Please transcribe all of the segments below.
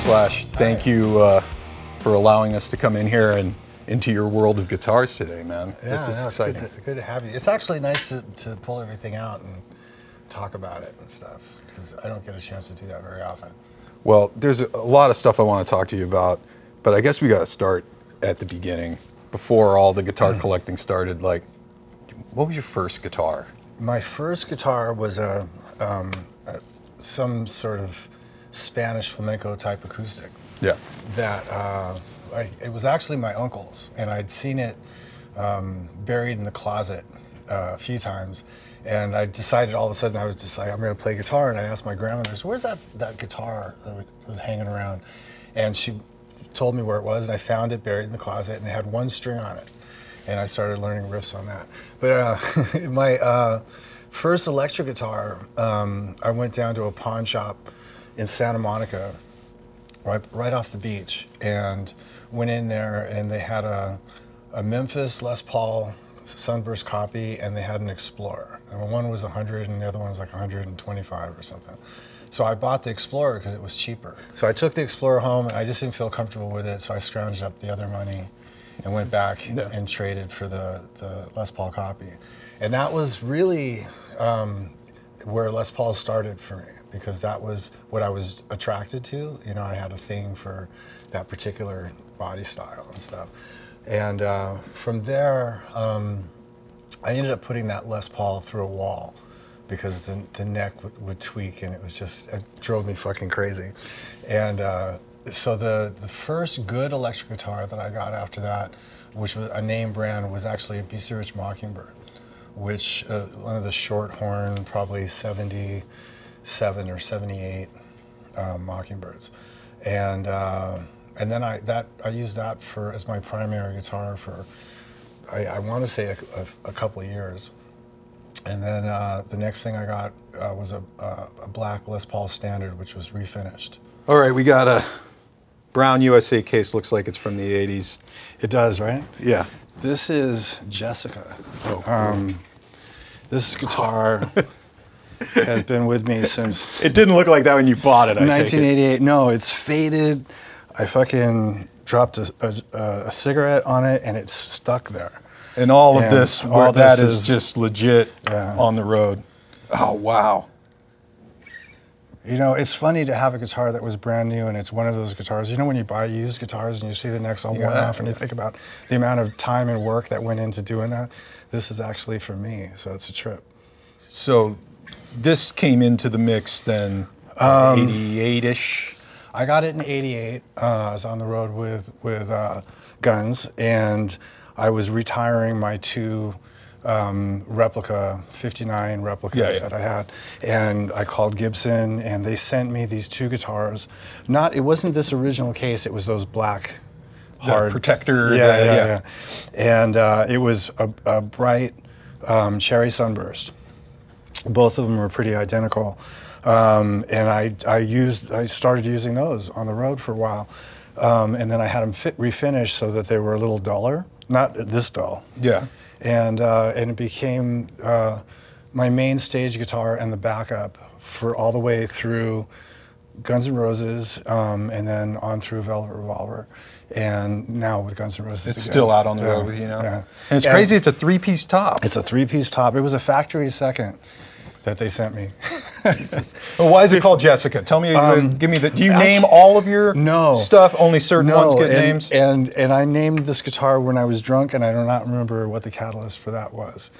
Slash, thank you for allowing us to come in here and into your world of guitars today, man. Yeah, this is exciting. It's good to have you. It's actually nice to pull everything out and talk about it and stuff, because I don't get a chance to do that very often. Well, there's a lot of stuff I want to talk to you about, but I guess we got to start at the beginning, before all the guitar collecting started. Like, what was your first guitar? My first guitar was some sort of Spanish flamenco type acoustic. Yeah. That it was actually my uncle's, and I'd seen it buried in the closet a few times, and I decided all of a sudden I was just like, I'm going to play guitar, and I asked my grandmother, so where's that guitar that was hanging around? And she told me where it was, and I found it buried in the closet, and it had one string on it, and I started learning riffs on that. But my first electric guitar, I went down to a pawn shop in Santa Monica, right off the beach, and went in there, and they had a Memphis Les Paul Sunburst copy, and they had an Explorer. And one was 100 and the other one was like 125 or something. So I bought the Explorer because it was cheaper. So I took the Explorer home, and I just didn't feel comfortable with it, so I scrounged up the other money and went back and traded for the Les Paul copy. And that was really where Les Paul started for me, because that was what I was attracted to. You know, I had a thing for that particular body style and stuff. And from there, I ended up putting that Les Paul through a wall, because the neck would tweak, and it drove me fucking crazy. And so the first good electric guitar that I got after that, which was a name brand, was actually a BC Rich Mockingbird, which one of the short horn, probably 77 or 78 Mockingbirds. And then I used that as my primary guitar for, I want to say a couple of years. And then the next thing I got was a black Les Paul Standard, which was refinished. All right, we got a brown USA case, looks like it's from the 80s. It does, right? Yeah. This is Jessica. Oh, cool. This guitar has been with me since... It didn't look like that when you bought it, I 1988. take it. No, it's faded. I fucking dropped a cigarette on it, and it's stuck there. And all of this, that is just legit on the road. Oh, wow. You know, it's funny to have a guitar that was brand new, and it's one of those guitars. You know, when you buy used guitars and you see the necks all worn off, and you think about the amount of time and work that went into doing that. This is actually for me, so it's a trip. So this came into the mix then, 88-ish? I got it in 88. I was on the road with Guns, and I was retiring my two replica, 59 replicas that I had. And I called Gibson, and they sent me these two guitars. It wasn't this original case, it was those black hard protector. Yeah. And it was a bright cherry sunburst. Both of them were pretty identical. And I started using those on the road for a while. And then I had them refinished so that they were a little duller. Not this dull. Yeah. And it became my main stage guitar and the backup for all the way through Guns N' Roses, and then on through Velvet Revolver, and now with Guns N' Roses. It's still out on the road with you now. Yeah. And it's crazy. It's a three-piece top. It's a three-piece top. It was a factory second that they sent me. Well, why is it called Jessica? Tell me, give me do you name all of your stuff? Only certain ones get names? And I named this guitar when I was drunk, and I do not remember what the catalyst for that was.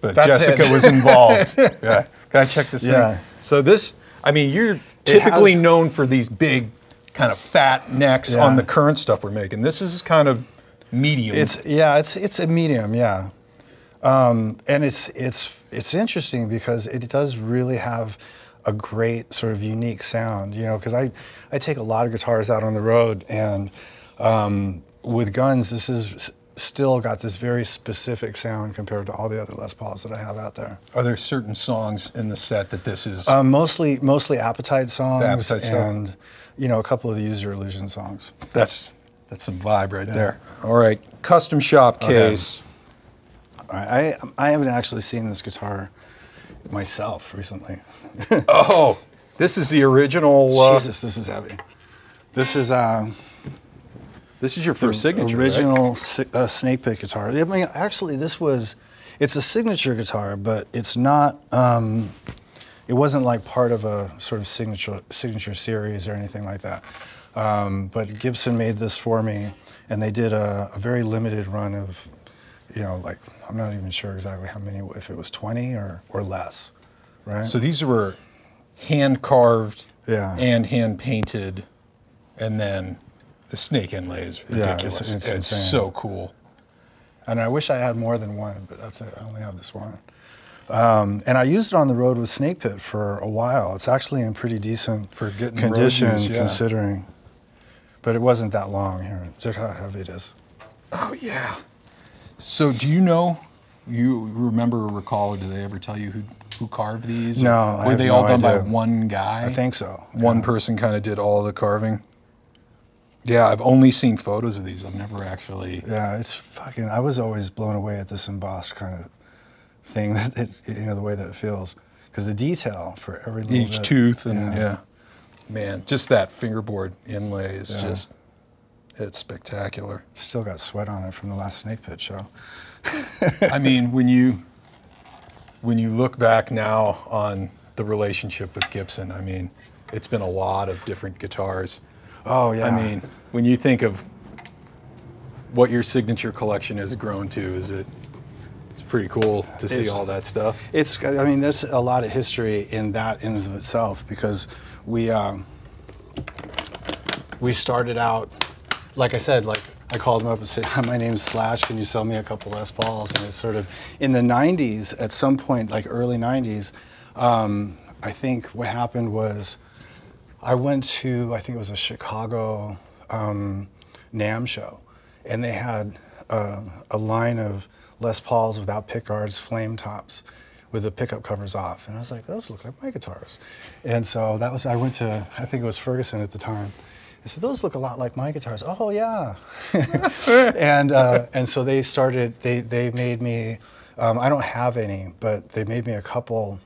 But Jessica was involved. Yeah. Gotta check this thing. So this, I mean, you're typically known for these big, kind of fat necks on the current stuff we're making. This is kind of medium. It's a medium, yeah. And it's interesting because it does really have a great sort of unique sound, you know, because I take a lot of guitars out on the road, and with Guns, this is still got this very specific sound compared to all the other Les Pauls that I have out there. Are there certain songs in the set that this is? Mostly Appetite songs, and you know, a couple of the Use Your Illusion songs. That's some vibe right there. All right, custom shop case. All right, I haven't actually seen this guitar myself recently. Oh, this is the original. Jesus, this is heavy. This is your first signature, original right? snake pit guitar. I mean, actually, it's a signature guitar, but it's not. It wasn't like part of a sort of signature series or anything like that. But Gibson made this for me, and they did a very limited run of, like, I'm not even sure exactly how many, if it was 20 or less, right? So these were hand carved, yeah, and hand painted, and then the snake inlay is ridiculous. Yeah, it's so cool. And I wish I had more than one, but that's it. I only have this one. And I used it on the road with Snake Pit for a while. It's actually in pretty decent condition, considering. But it wasn't that long here. Look how heavy it is. Oh, yeah. So do you remember or recall, or did they ever tell you who carved these? No. Were they all done by one guy? I think so. One person kind of did all the carving? Yeah, I've only seen photos of these. I've never actually. Yeah, it's fucking. I was always blown away at this embossed kind of thing, that the way that it feels, because the detail for every little each tooth and man, just that fingerboard inlay is it's spectacular. Still got sweat on it from the last Snake Pit show. I mean, when you look back now on the relationship with Gibson, I mean, it's been a lot of different guitars. Oh yeah. I mean, when you think of what your signature collection has grown to, it's pretty cool to see all that stuff. I mean, there's a lot of history in that in of itself, because we started out, like I said, like I called him up and said, "My name's Slash, can you sell me a couple Les Pauls?" And it's sort of, in the 90s, at some point, like early 90s, I think what happened was, I went to, I think it was a Chicago NAMM show, and they had a line of Les Pauls without pickguards, flame tops, with the pickup covers off. And I was like, those look like my guitars. And so I went to, I think it was Ferguson at the time. I said, those look a lot like my guitars. Oh yeah. and so they started, they made me, I don't have any, but they made me a couple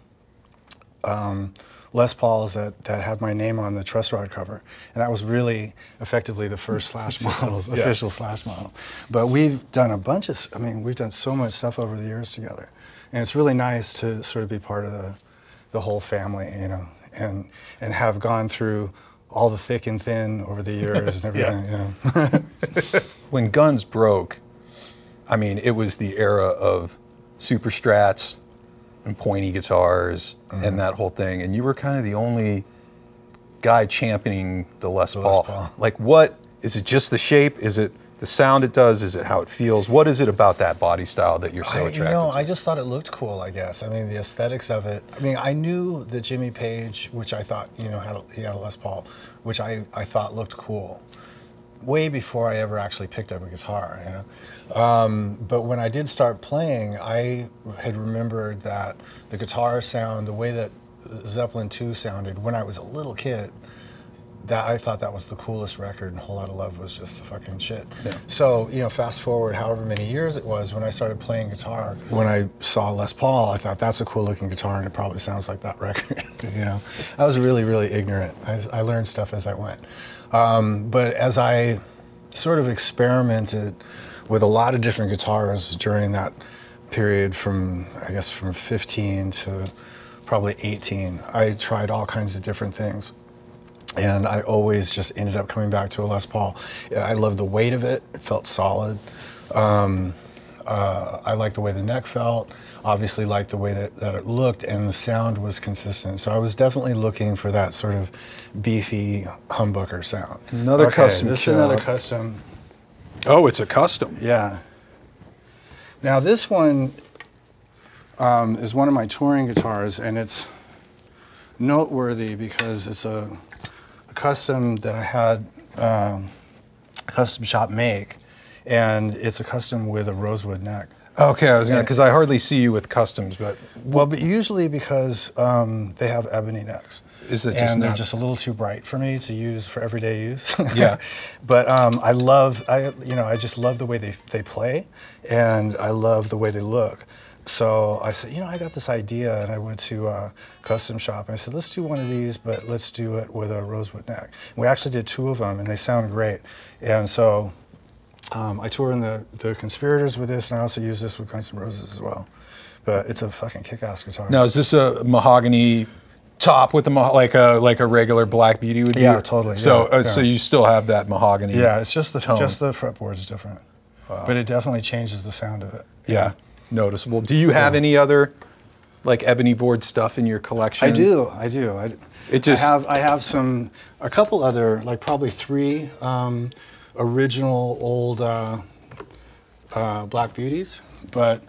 Les Pauls that had my name on the truss rod cover. And that was really effectively the first Slash models, official Slash model. But we've done a bunch of, we've done so much stuff over the years together. And it's really nice to sort of be part of the whole family, and have gone through all the thick and thin over the years and everything, When Guns broke, I mean, it was the era of Super Strats and pointy guitars and that whole thing, and you were kind of the only guy championing the Les Paul. Like, what is it? Just the shape? Is it the sound it does? Is it how it feels? What is it about that body style that you're so attracted to? I just thought it looked cool, I guess. I mean, the aesthetics of it. I mean, I knew that Jimmy Page, which I thought, he had a Les Paul, which I thought looked cool, way before I ever actually picked up a guitar, But when I did start playing, I had remembered that the guitar sound, the way that Zeppelin II sounded when I was a little kid, that I thought that was the coolest record, and Whole Lotta Love was just the fucking shit. Yeah. So, fast forward however many years it was, when I started playing guitar, when I saw Les Paul, I thought, that's a cool looking guitar and it probably sounds like that record, I was really, really ignorant. I learned stuff as I went. But as I sort of experimented with a lot of different guitars during that period from 15 to probably 18, I tried all kinds of different things. And I always just ended up coming back to a Les Paul. I loved the weight of it. It felt solid. I liked the way the neck felt. Obviously liked the way that it looked, and the sound was consistent. So I was definitely looking for that sort of beefy humbucker sound. Another custom. This is another custom. Oh, it's a custom. Yeah. Now this one is one of my touring guitars, and it's noteworthy because it's a custom that I had custom shop make, and it's a custom with a rosewood neck. Okay, I was gonna, because I hardly see you with customs, but but usually because they have ebony necks. Is it just they're just a little too bright for me to use for everyday use. Yeah. But I just love the way they play, and I love the way they look. So I said, you know, I got this idea, and I went to a custom shop, and I said, let's do one of these, but let's do it with a rosewood neck. And we actually did 2 of them, and they sound great. And so I toured in the Conspirators with this, and I also use this with Guns N' Roses as well. But it's a fucking kick-ass guitar. Now, is this a mahogany top with the like a regular Black Beauty would be? Yeah, totally. So yeah, so you still have that mahogany? Yeah, it's just the tone. just the fretboard is different, but it definitely changes the sound of it. Yeah, noticeable. Do you have any other like ebony board stuff in your collection? I do. It just I have a couple other, like probably 3 original old Black Beauties, but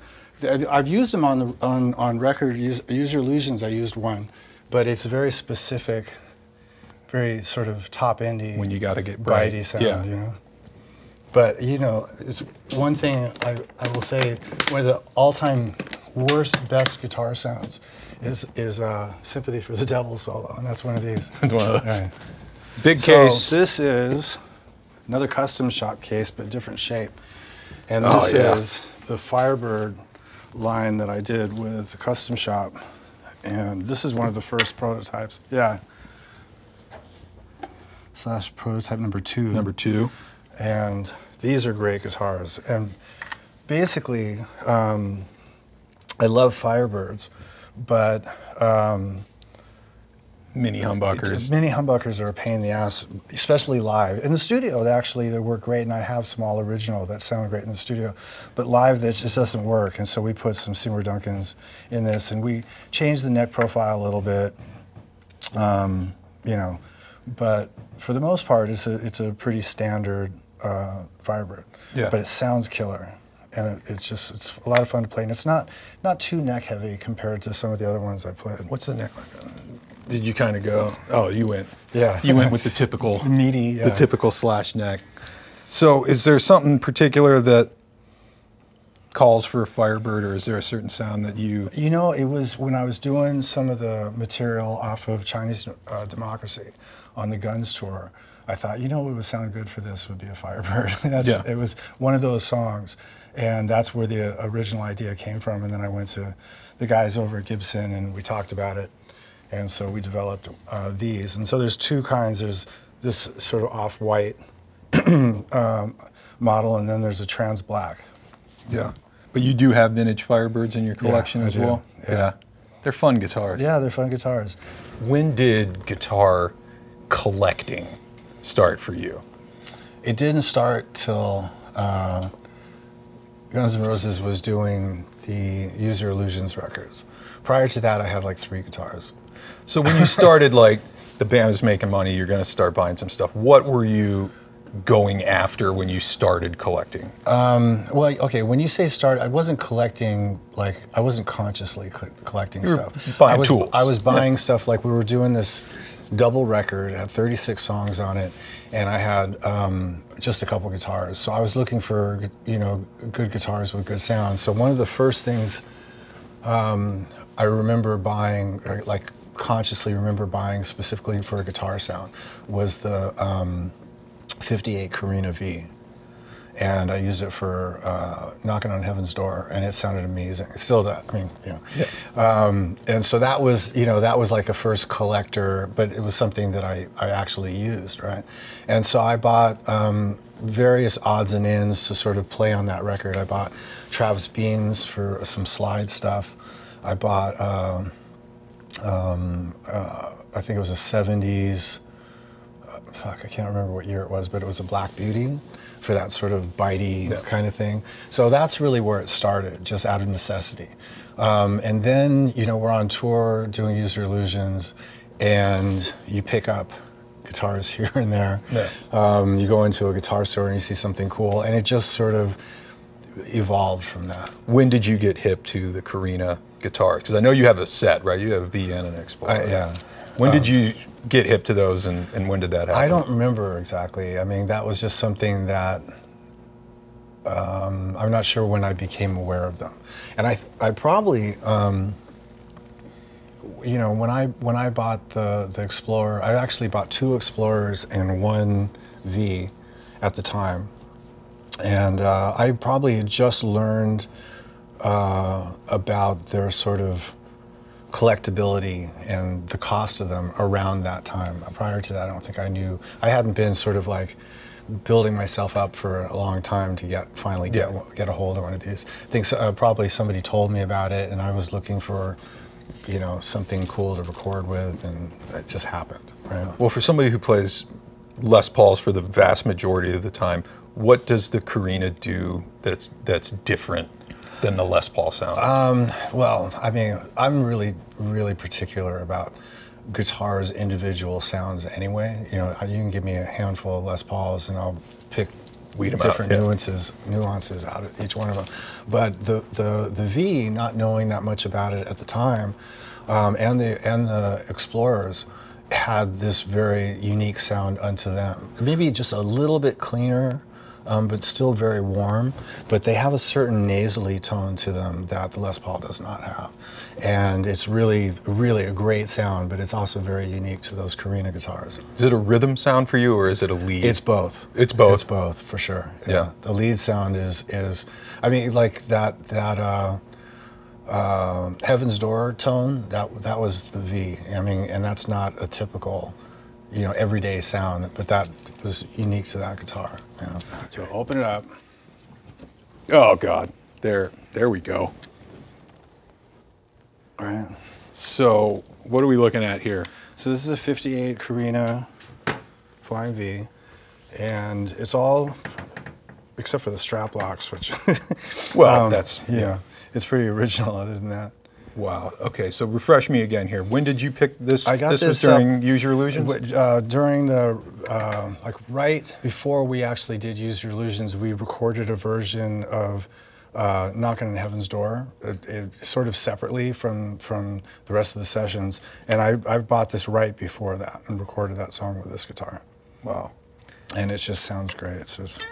I've used them on record. User Illusions, I used one, but it's very specific, very sort of top-endy. When you got to get bright. Brighty sound, you know. But you know, it's one thing I will say. One of the all-time worst, best guitar sounds is "Sympathy for the Devil" solo, and that's one of these. It's one of those. Right. Big case. So this is another custom shop case, but different shape. And this is the Firebird line that I did with the custom shop. And this is one of the first prototypes. Yeah. / prototype number 2. Number 2. And these are great guitars. And basically, I love Firebirds, but mini humbuckers. Mini humbuckers are a pain in the ass, especially live. In the studio, they work great, and I have some all original that sound great in the studio. But live, that just doesn't work, and so we put some Seymour Duncans in this, and we changed the neck profile a little bit, you know. But for the most part, it's a pretty standard Firebird. Yeah. But it sounds killer. And it's a lot of fun to play, and it's not too neck heavy compared to some of the other ones I played. What's the neck like? Did you kind of go? Oh, you went. Yeah. You went with the typical meaty. Yeah. The typical slash neck. So, is there something particular that calls for a Firebird, or is there a certain sound that you? You know, it was when I was doing some of the material off of Chinese Democracy on the Guns tour. I thought, you know, what would sound good for this would be a Firebird. It was one of those songs, and that's where the original idea came from. And then I went to the guys over at Gibson, and we talked about it, and so we developed these. And so there's 2 kinds. There's this sort of off-white model, and then there's a trans black. Yeah, but you do have vintage Firebirds in your collection as well? Yeah. They're fun guitars. Yeah, they're fun guitars. When did guitar collecting start for you? It didn't start till Guns N' Roses was doing the User Illusions records. Prior to that, I had like 3 guitars. So when you started, like, the band was making money, you're going to start buying some stuff. What were you going after when you started collecting? Well, okay, when you say start, I wasn't collecting, like, I wasn't consciously collecting stuff. Buying tools. I was buying stuff, like we were doing this double record, it had 36 songs on it, and I had just a couple guitars. So I was looking for, you know, good guitars with good sound. So one of the first things I remember buying, like consciously remember buying specifically for a guitar sound, was the 58 Carina V. And I used it for Knocking on Heaven's Door, and it sounded amazing. It still does. I mean, you know. Yeah. And so that was, you know, that was like a first collector, but it was something that I actually used, right? And so I bought various odds and ends to sort of play on that record. I bought Travis Beans for some slide stuff. I bought, I think it was a 70s, fuck, I can't remember what year it was, but it was a Black Beauty for that sort of bitey kind of thing. So that's really where it started, just out of necessity. And then, you know, we're on tour doing User Illusions, and you pick up guitars here and there. Yeah. You go into a guitar store and you see something cool, and it just sort of evolved from that. When did you get hip to the Carina guitar? Because I know you have a set, right? You have a V and an Explorer. Yeah. When did you get hip to those, and when did that happen? I don't remember exactly. I mean, that was just something that I'm not sure when I became aware of them. And I probably, you know, when I bought the Explorer, I actually bought 2 Explorers and 1 V at the time. And I probably had just learned about their sort of collectability and the cost of them around that time. Prior to that, I don't think I knew. I hadn't been sort of like building myself up for a long time to finally get a hold of one of these. I think probably somebody told me about it, and I was looking for, you know, something cool to record with, and it just happened. Right? Well, for somebody who plays Les Pauls for the vast majority of the time, what does the Korina do that's different than the Les Paul sound? Well, I mean, I'm really, really particular about guitar's individual sounds anyway. You know, you can give me a handful of Les Pauls and I'll pick different nuances out of each one of them. But the V, not knowing that much about it at the time, and the Explorers had this very unique sound unto them. Maybe just a little bit cleaner, but still very warm. But they have a certain nasally tone to them that the Les Paul does not have. And it's really, really a great sound, but it's also very unique to those Korina guitars. Is it a rhythm sound for you, or is it a lead? It's both. It's both? It's both, for sure. Yeah. The lead sound is I mean, like that Heaven's Door tone, that was the V. I mean, and that's not a typical, you know, everyday sound, but that was unique to that guitar. Yeah. So open it up. Oh God, there we go. All right. So what are we looking at here? So this is a 58 Korina Flying V, and it's all, except for the strap locks, which, well, that's, yeah, it's pretty original other than that. Wow. Okay, so refresh me again here. When did you pick this? I got this was during Use Your Illusions? During the, like right before we actually did Use Your Illusions, we recorded a version of Knocking on Heaven's Door, sort of separately from the rest of the sessions. And I bought this right before that and recorded that song with this guitar. Wow. And it just sounds great. It's just...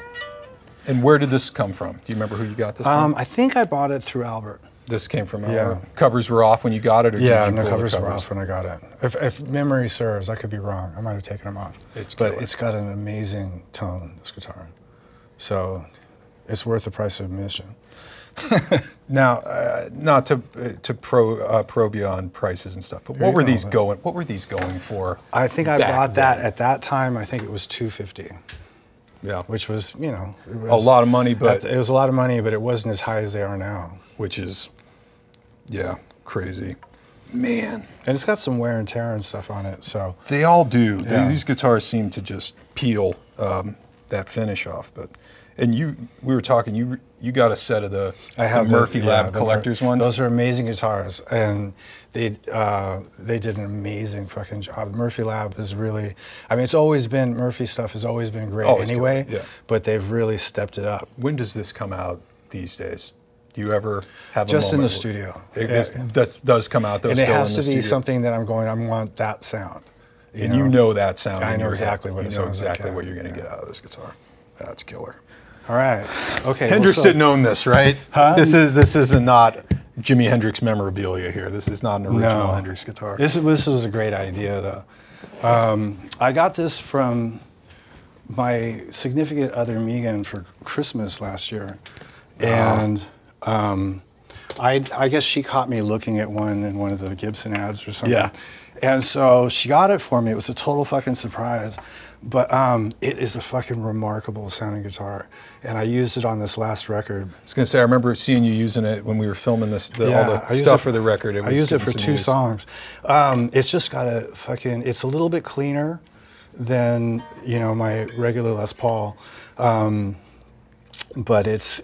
And where did this come from? Do you remember who you got this from? I think I bought it through Albert. This came from Albert? Yeah. Covers were off when you got it? Or yeah, no, covers were off when I got it. If memory serves, I could be wrong. I might have taken them off. But it's got an amazing tone, this guitar. So it's worth the price of admission. Now, not to probe you on prices and stuff, but what were these going? What were these going for? I think I bought that at that time. I think it was $250. Yeah, which was, you know, it was a lot of money, but it was a lot of money, but it wasn't as high as they are now. Which is, yeah, crazy, man. And it's got some wear and tear and stuff on it, so they all do. Yeah. These guitars seem to just peel that finish off, but. And we were talking. You got a set of the Murphy Lab collectors ones. Those are amazing guitars, and they did an amazing fucking job. Murphy Lab is really. I mean, it's always been Murphy stuff has always been great anyway. Yeah. But they've really stepped it up. When does this come out these days? Do you ever have just in the studio? That does come out though. And it has to be something that I want that sound. You know that sound. I know exactly what it sounds like. You know exactly what you're going to get out of this guitar. That's killer. All right. Okay. Hendrix didn't own this, right? Huh? This is not Jimi Hendrix memorabilia here. This is not an original Hendrix guitar. This was a great idea, though. I got this from my significant other, Megan, for Christmas last year, and I guess she caught me looking at one in one of the Gibson ads or something. Yeah. And so she got it for me. It was a total fucking surprise. But it is a fucking remarkable sounding guitar, and I used it on this last record. I was gonna say, I remember seeing you using it when we were filming this, all the stuff for the record. I used it for 2 songs. It's just got a fucking. It's a little bit cleaner than my regular Les Paul, but it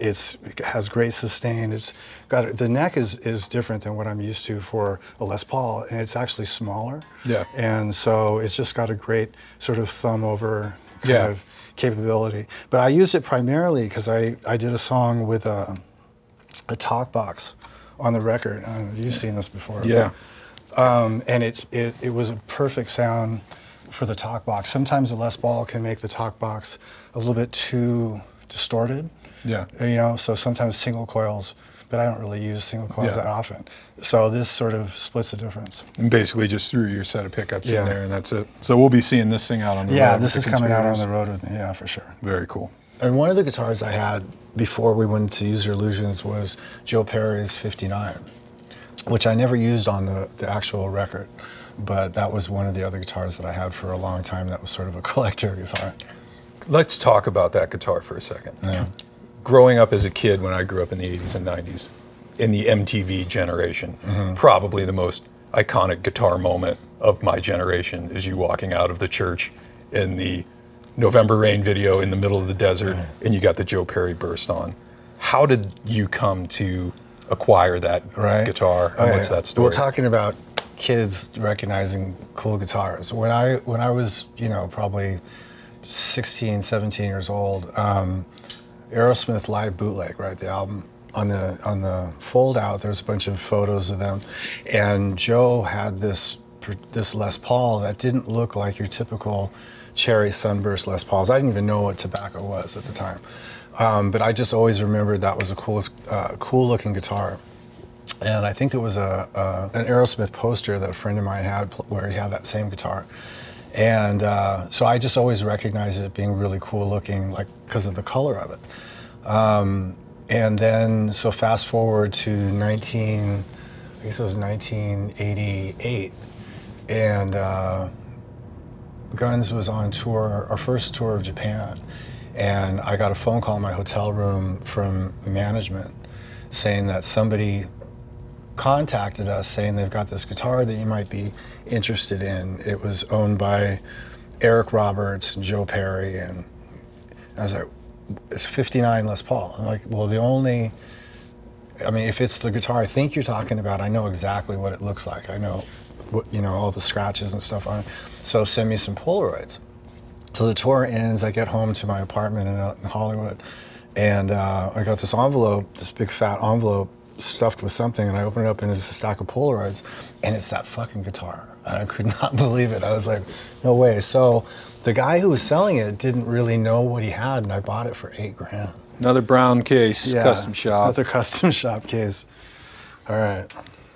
has great sustain. It's got the neck is different than what I'm used to for a Les Paul, and it's actually smaller. Yeah. And so it's just got a great sort of thumb over kind of capability. But I used it primarily because I did a song with a talk box on the record. You've seen this before. Yeah. And it was a perfect sound for the talk box. Sometimes the Les Paul can make the talk box a little bit too distorted. Yeah. So sometimes single coils, but I don't really use single coils that often. So this sort of splits the difference. And basically just threw your set of pickups in there, and that's it. So we'll be seeing this thing out on the road. Yeah, this is coming out on the road with me, for sure. Very cool. And one of the guitars I had before we went to Use Your Illusions was Joe Perry's 59, which I never used on the actual record, but that was one of the other guitars that I had for a long time that was sort of a collector guitar. Let's talk about that guitar for a second. Yeah. Growing up as a kid, when I grew up in the 80s and 90s, in the MTV generation, probably the most iconic guitar moment of my generation is you walking out of the church in the November Rain video in the middle of the desert, and you got the Joe Perry Burst on. How did you come to acquire that guitar, and what's that story? We're talking about kids recognizing cool guitars. When I was, you know, probably 16, 17 years old, Aerosmith Live Bootleg, right, the album, on the fold out, there's a bunch of photos of them, and Joe had this Les Paul that didn't look like your typical Cherry Sunburst Les Pauls. I didn't even know what tobacco was at the time, but I just always remembered that was a cool looking guitar. And I think there was an Aerosmith poster that a friend of mine had where he had that same guitar. And so I just always recognized it being really cool looking, like because of the color of it. And then, so fast forward to 1988, and Guns was on tour, our first tour of Japan, and I got a phone call in my hotel room from management saying that somebody contacted us saying they've got this guitar that you might be interested in. It was owned by Eric Roberts and Joe Perry, and I was like, it's 59 Les Paul. I'm like, well, if it's the guitar I think you're talking about, I know exactly what it looks like. I know what, you know, all the scratches and stuff on it. So send me some Polaroids. So the tour ends, I get home to my apartment in Hollywood, and I got this envelope, this big fat envelope stuffed with something, and I open it up and it's a stack of Polaroids, and it's that fucking guitar. And I could not believe it. I was like, no way. So the guy who was selling it didn't really know what he had, and I bought it for $8,000. Another brown case, custom shop. Another custom shop case. All right.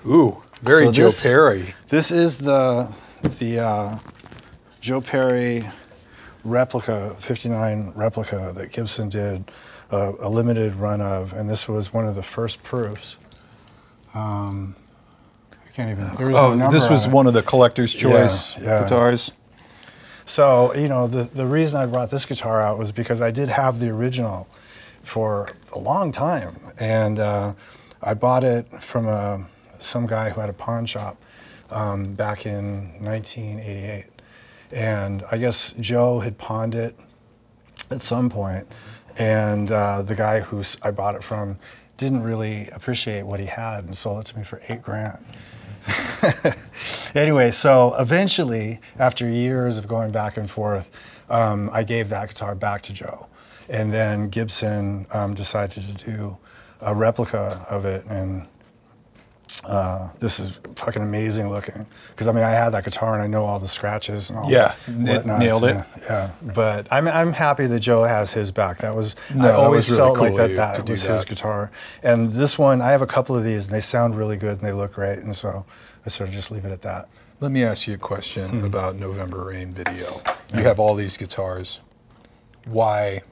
Ooh, very so Joe Perry. This is the Joe Perry replica, 59 replica that Gibson did a limited run of, and this was one of the first proofs. I can't even. This was one of the collector's choice guitars. So, you know, the reason I brought this guitar out was because I did have the original for a long time, and I bought it from some guy who had a pawn shop back in 1988. And I guess Joe had pawned it at some point, and the guy who I bought it from didn't really appreciate what he had and sold it to me for $8,000. Anyway, so eventually, after years of going back and forth, I gave that guitar back to Joe. And then Gibson decided to do a replica of it, and this is fucking amazing looking. Because I mean, I had that guitar and I know all the scratches and all. Yeah, nailed it. Yeah, but I'm happy that Joe has his back. That was I always really felt like that was his guitar. And this one, I have a couple of these, and they sound really good and they look great, and so I sort of just leave it at that. Let me ask you a question about November Rain video. You have all these guitars. Why?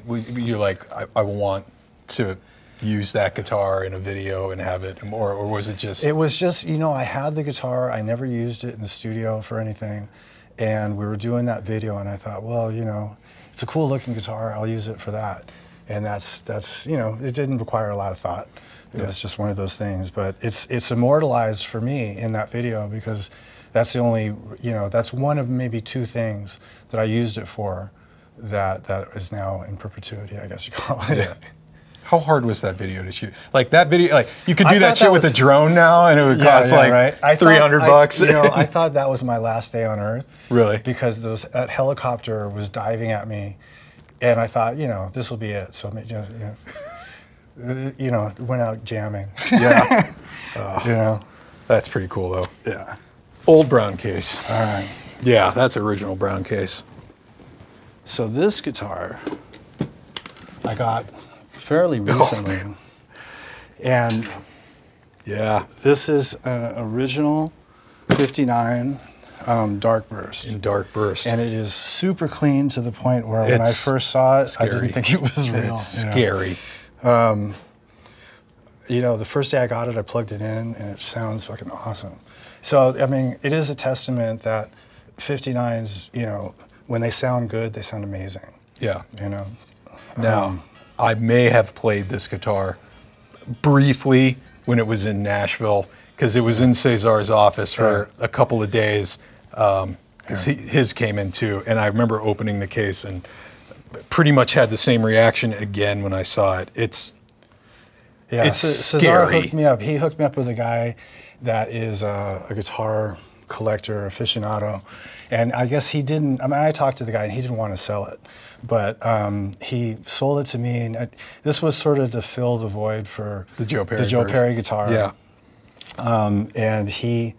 You're like, I want to use that guitar in a video and have it, or was it just? It was just, you know, I had the guitar, I never used it in the studio for anything, and we were doing that video, and I thought, well, you know, it's a cool looking guitar, I'll use it for that. And that's you know, it didn't require a lot of thought. It was just one of those things, but it's immortalized for me in that video because that's the only, you know, that's one of maybe two things that I used it for that is now in perpetuity, I guess you call it. Yeah. How hard was that video to shoot? Like that video, like you could do that shit with a drone now, and it would cost like $300. You know, I thought that was my last day on Earth. Really? Because that helicopter was diving at me, and I thought, you know, this will be it. So, you know, went out jamming. Yeah. You know, that's pretty cool though. Yeah. Old brown case. All right. Yeah, that's original brown case. So this guitar I got fairly recently, and yeah, this is an original 59 Dark Burst. In Dark Burst. And it is super clean to the point where when I first saw it, I didn't think it was real. It's scary. You know, the first day I got it, I plugged it in, and it sounds fucking awesome. So, I mean, it is a testament that 59s, you know, when they sound good, they sound amazing. Yeah. You know? Now, I may have played this guitar briefly when it was in Nashville, because it was in Cesar's office for a couple of days, because his came in too. And I remember opening the case and pretty much had the same reaction again when I saw it. It's Cesar scary. hooked me up. He hooked me up with a guy that is a guitar collector, aficionado. And I guess he didn't, I mean, I talked to the guy and he didn't want to sell it, but he sold it to me. And this was sort of to fill the void for the Joe Perry guitar. Yeah. And he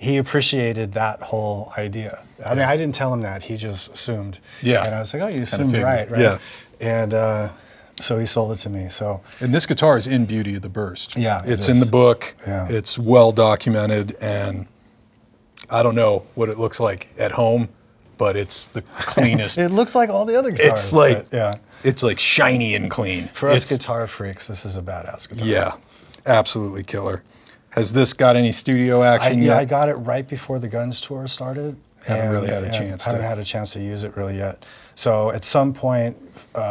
appreciated that whole idea. I mean, I didn't tell him that, he just assumed. Yeah. And I was like, oh, you assumed right? Yeah. And so he sold it to me. So. And this guitar is in Beauty of the Burst. Yeah. It's in the book. Yeah. It's well documented, and I don't know what it looks like at home, but it's the cleanest. It looks like all the other guitars. It's like, yeah. It's like shiny and clean. For us guitar freaks, this is a badass guitar. Yeah, absolutely killer. Has this got any studio action yet? Yeah, I got it right before the Guns tour started. Haven't really had a chance to. Haven't had a chance to use it really yet. So at some point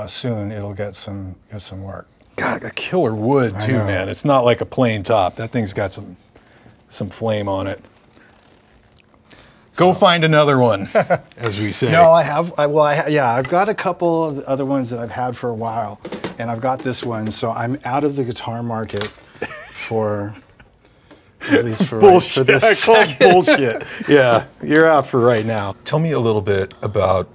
soon, it'll get some work. God, a killer wood too, man. It's not like a plain top. That thing's got some flame on it. Go find another one, as we say. No, I have. I've got a couple of other ones that I've had for a while, and I've got this one. So I'm out of the guitar market for. At least for bullshit. For this I call bullshit. Yeah, you're out for right now. Tell me a little bit about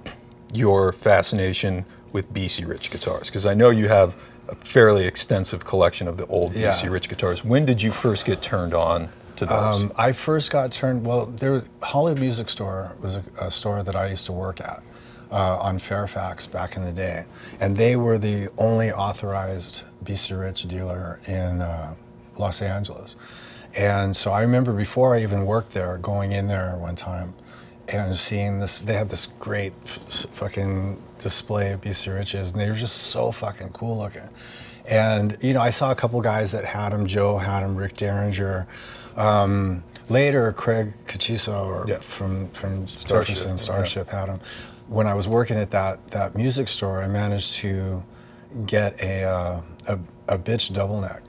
your fascination with BC Rich guitars, because I know you have a fairly extensive collection of the old BC Rich guitars. When did you first get turned on to those? I first got turned, Hollywood Music Store was a store that I used to work at on Fairfax back in the day. And they were the only authorized BC Rich dealer in Los Angeles. And so I remember before I even worked there, going in there one time and seeing this, they had this great fucking display of BC Riches, and they were just so fucking cool looking. And, you know, I saw a couple guys that had them. Joe had them, Rick Derringer. Later, Craig Cachiso from Starship had them. When I was working at that music store, I managed to get a bitch double neck.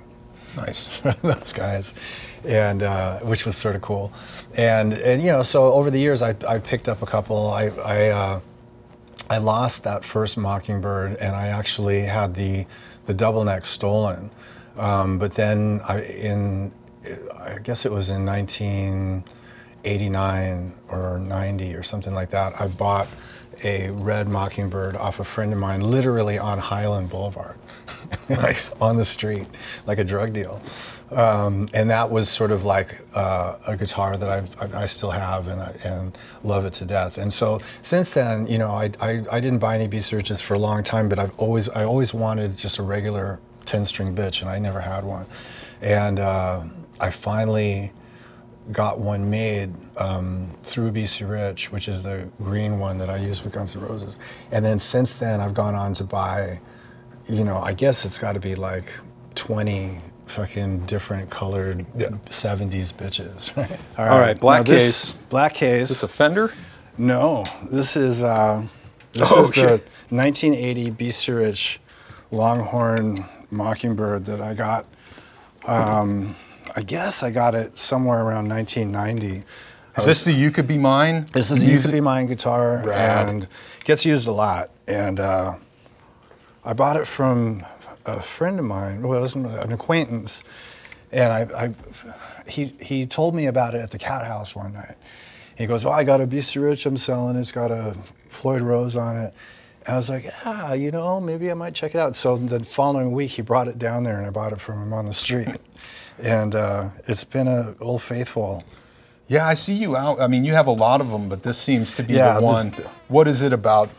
Nice. Those guys, and which was sort of cool. And you know, so over the years, I picked up a couple. I lost that first Mockingbird, and I actually had the double neck stolen. But then I guess it was in 1989 or 90 or something like that, I bought a red Mockingbird off a friend of mine, literally on Highland Boulevard. Nice. On the street, like a drug deal. And that was sort of like a guitar that I still have and love it to death. And so since then, you know, I didn't buy any BC Riches for a long time, but I always wanted just a regular 10-string bitch, and I never had one. And I finally got one made through BC Rich, which is the green one that I use with Guns N' Roses. And then since then, I've gone on to buy, you know, I guess it's got to be like 20 fucking different colored 70s bitches. All right, black case. Black case. Is this a Fender? No, this is the 1980 BC Rich Longhorn Mockingbird that I got. I guess I got it somewhere around 1990. Is this the You Could Be Mine? This is a You Could Be Mine guitar, and gets used a lot. And I bought it from a friend of mine, well, it was an acquaintance, and he told me about it at the Cat House one night. He goes, "Oh, I got a BC Rich I'm selling. It's got a Floyd Rose on it." And I was like, you know, maybe I might check it out. So the following week, he brought it down there, and I bought it from him on the street. And it's been an old faithful. Yeah, I see you out. I mean, you have a lot of them, but this seems to be the one. What is it about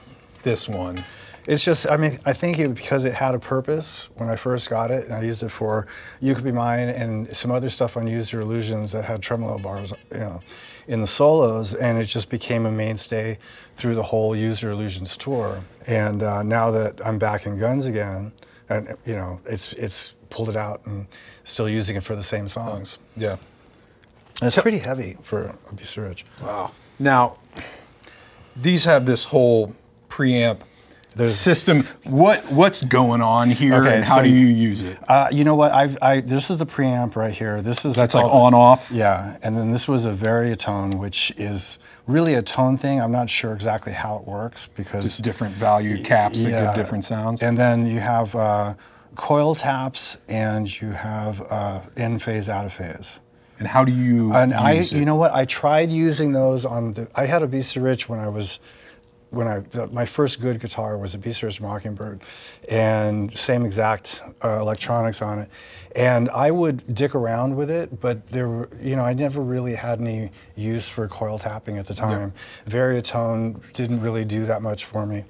this one? It's just, I mean, I think because it had a purpose when I first got it, and I used it for You Could Be Mine and some other stuff on Use Your Illusions that had tremolo bars, you know. in the solos, and it just became a mainstay through the whole Use Your Illusions tour. And now that I'm back in Guns again, and you know, it's pulled it out and still using it for the same songs. Yeah. And it's pretty heavy for a Beast Rich. Wow. Now, these have this whole preamp system. What's going on here, and how do you use it? You know what? This is the preamp right here. That's like on off. Yeah, and then this was a Variatone, which is really a tone thing. I'm not sure exactly how it works because just different valued caps that give different sounds. And then you have coil taps, and you have in phase, out of phase. And how do you use it? You know what? I tried using those on I had a Beast Rich my first good guitar was a Beast Rich Mockingbird, and same exact electronics on it. And I would dick around with it, but there were, I never really had any use for coil tapping at the time. Yeah. Variatone didn't really do that much for me.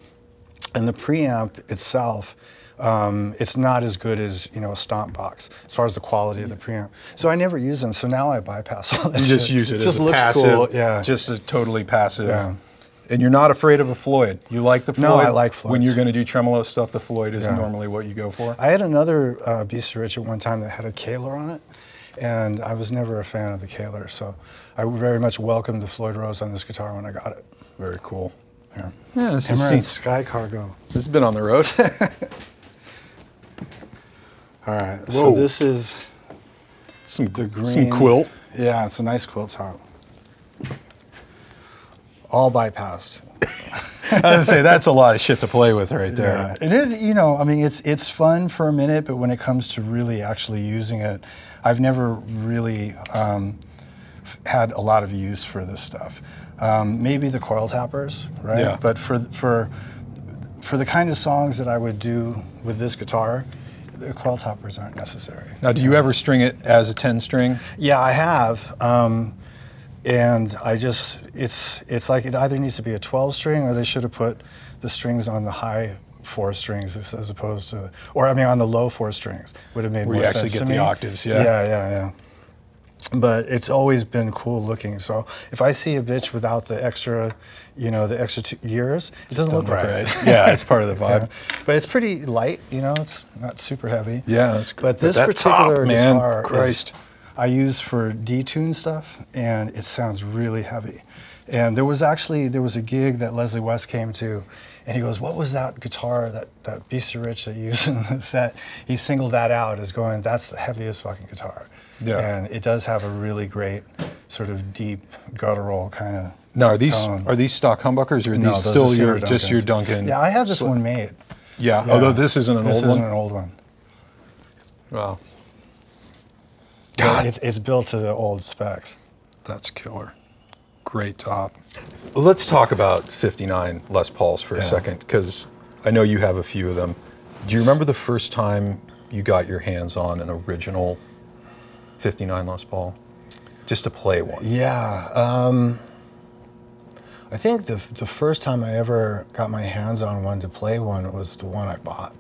And the preamp itself, it's not as good as a Stomp box as far as the quality of the preamp. So I never use them. So now I bypass all that. You just use it as a passive, cool. Yeah. Just a totally passive. Yeah. And you're not afraid of a Floyd. You like the Floyd? No, I like Floyd. When you're going to do tremolo stuff, the Floyd is normally what you go for? I had another Beast Rich at one time that had a Kahler on it, and I was never a fan of the Kahler, so I very much welcomed the Floyd Rose on this guitar when I got it. Very cool. Yeah, this is Sky Cargo. This has been on the road. All right, so this is some quilt. Yeah, it's a nice quilt top. All bypassed. I was going to say, that's a lot of shit to play with right there. Yeah. It is, I mean, it's fun for a minute, but when it comes to really actually using it, I've never really had a lot of use for this stuff. Maybe the coil tappers, right? Yeah. But for the kind of songs that I would do with this guitar, the coil tappers aren't necessary. Now, do you ever string it as a 10-string? Yeah, I have. And it's like it either needs to be a 12-string, or they should have put the strings on the high 4 strings as opposed to, or I mean on the low 4 strings would have made more sense to me. Where you actually get the octaves, yeah. Yeah. But it's always been cool looking. So if I see a bitch without the extra, the extra 2 gears, it doesn't look right. Yeah, it's part of the vibe. Yeah. But it's pretty light, it's not super heavy. Yeah, that's good. But this particular guitar, Christ. I use for detune stuff, and it sounds really heavy. And there was a gig that Leslie West came to, and he goes, "What was that guitar, that Beast Rich that you used in the set?" He singled that out as going, "That's the heaviest fucking guitar." Yeah. And it does have a really great sort of deep guttural kind of. Now, are these stock humbuckers, or are these still just your Duncan? Yeah, I have this one made. Yeah, although this isn't an old one. This isn't an old one. Wow. God. It's built to the old specs. That's killer. Great top. Let's talk about 59 Les Pauls for a second, because I know you have a few of them. Do you remember the first time you got your hands on an original 59 Les Paul? Just to play one. Yeah. I think the first time I ever got my hands on one to play one was the one I bought.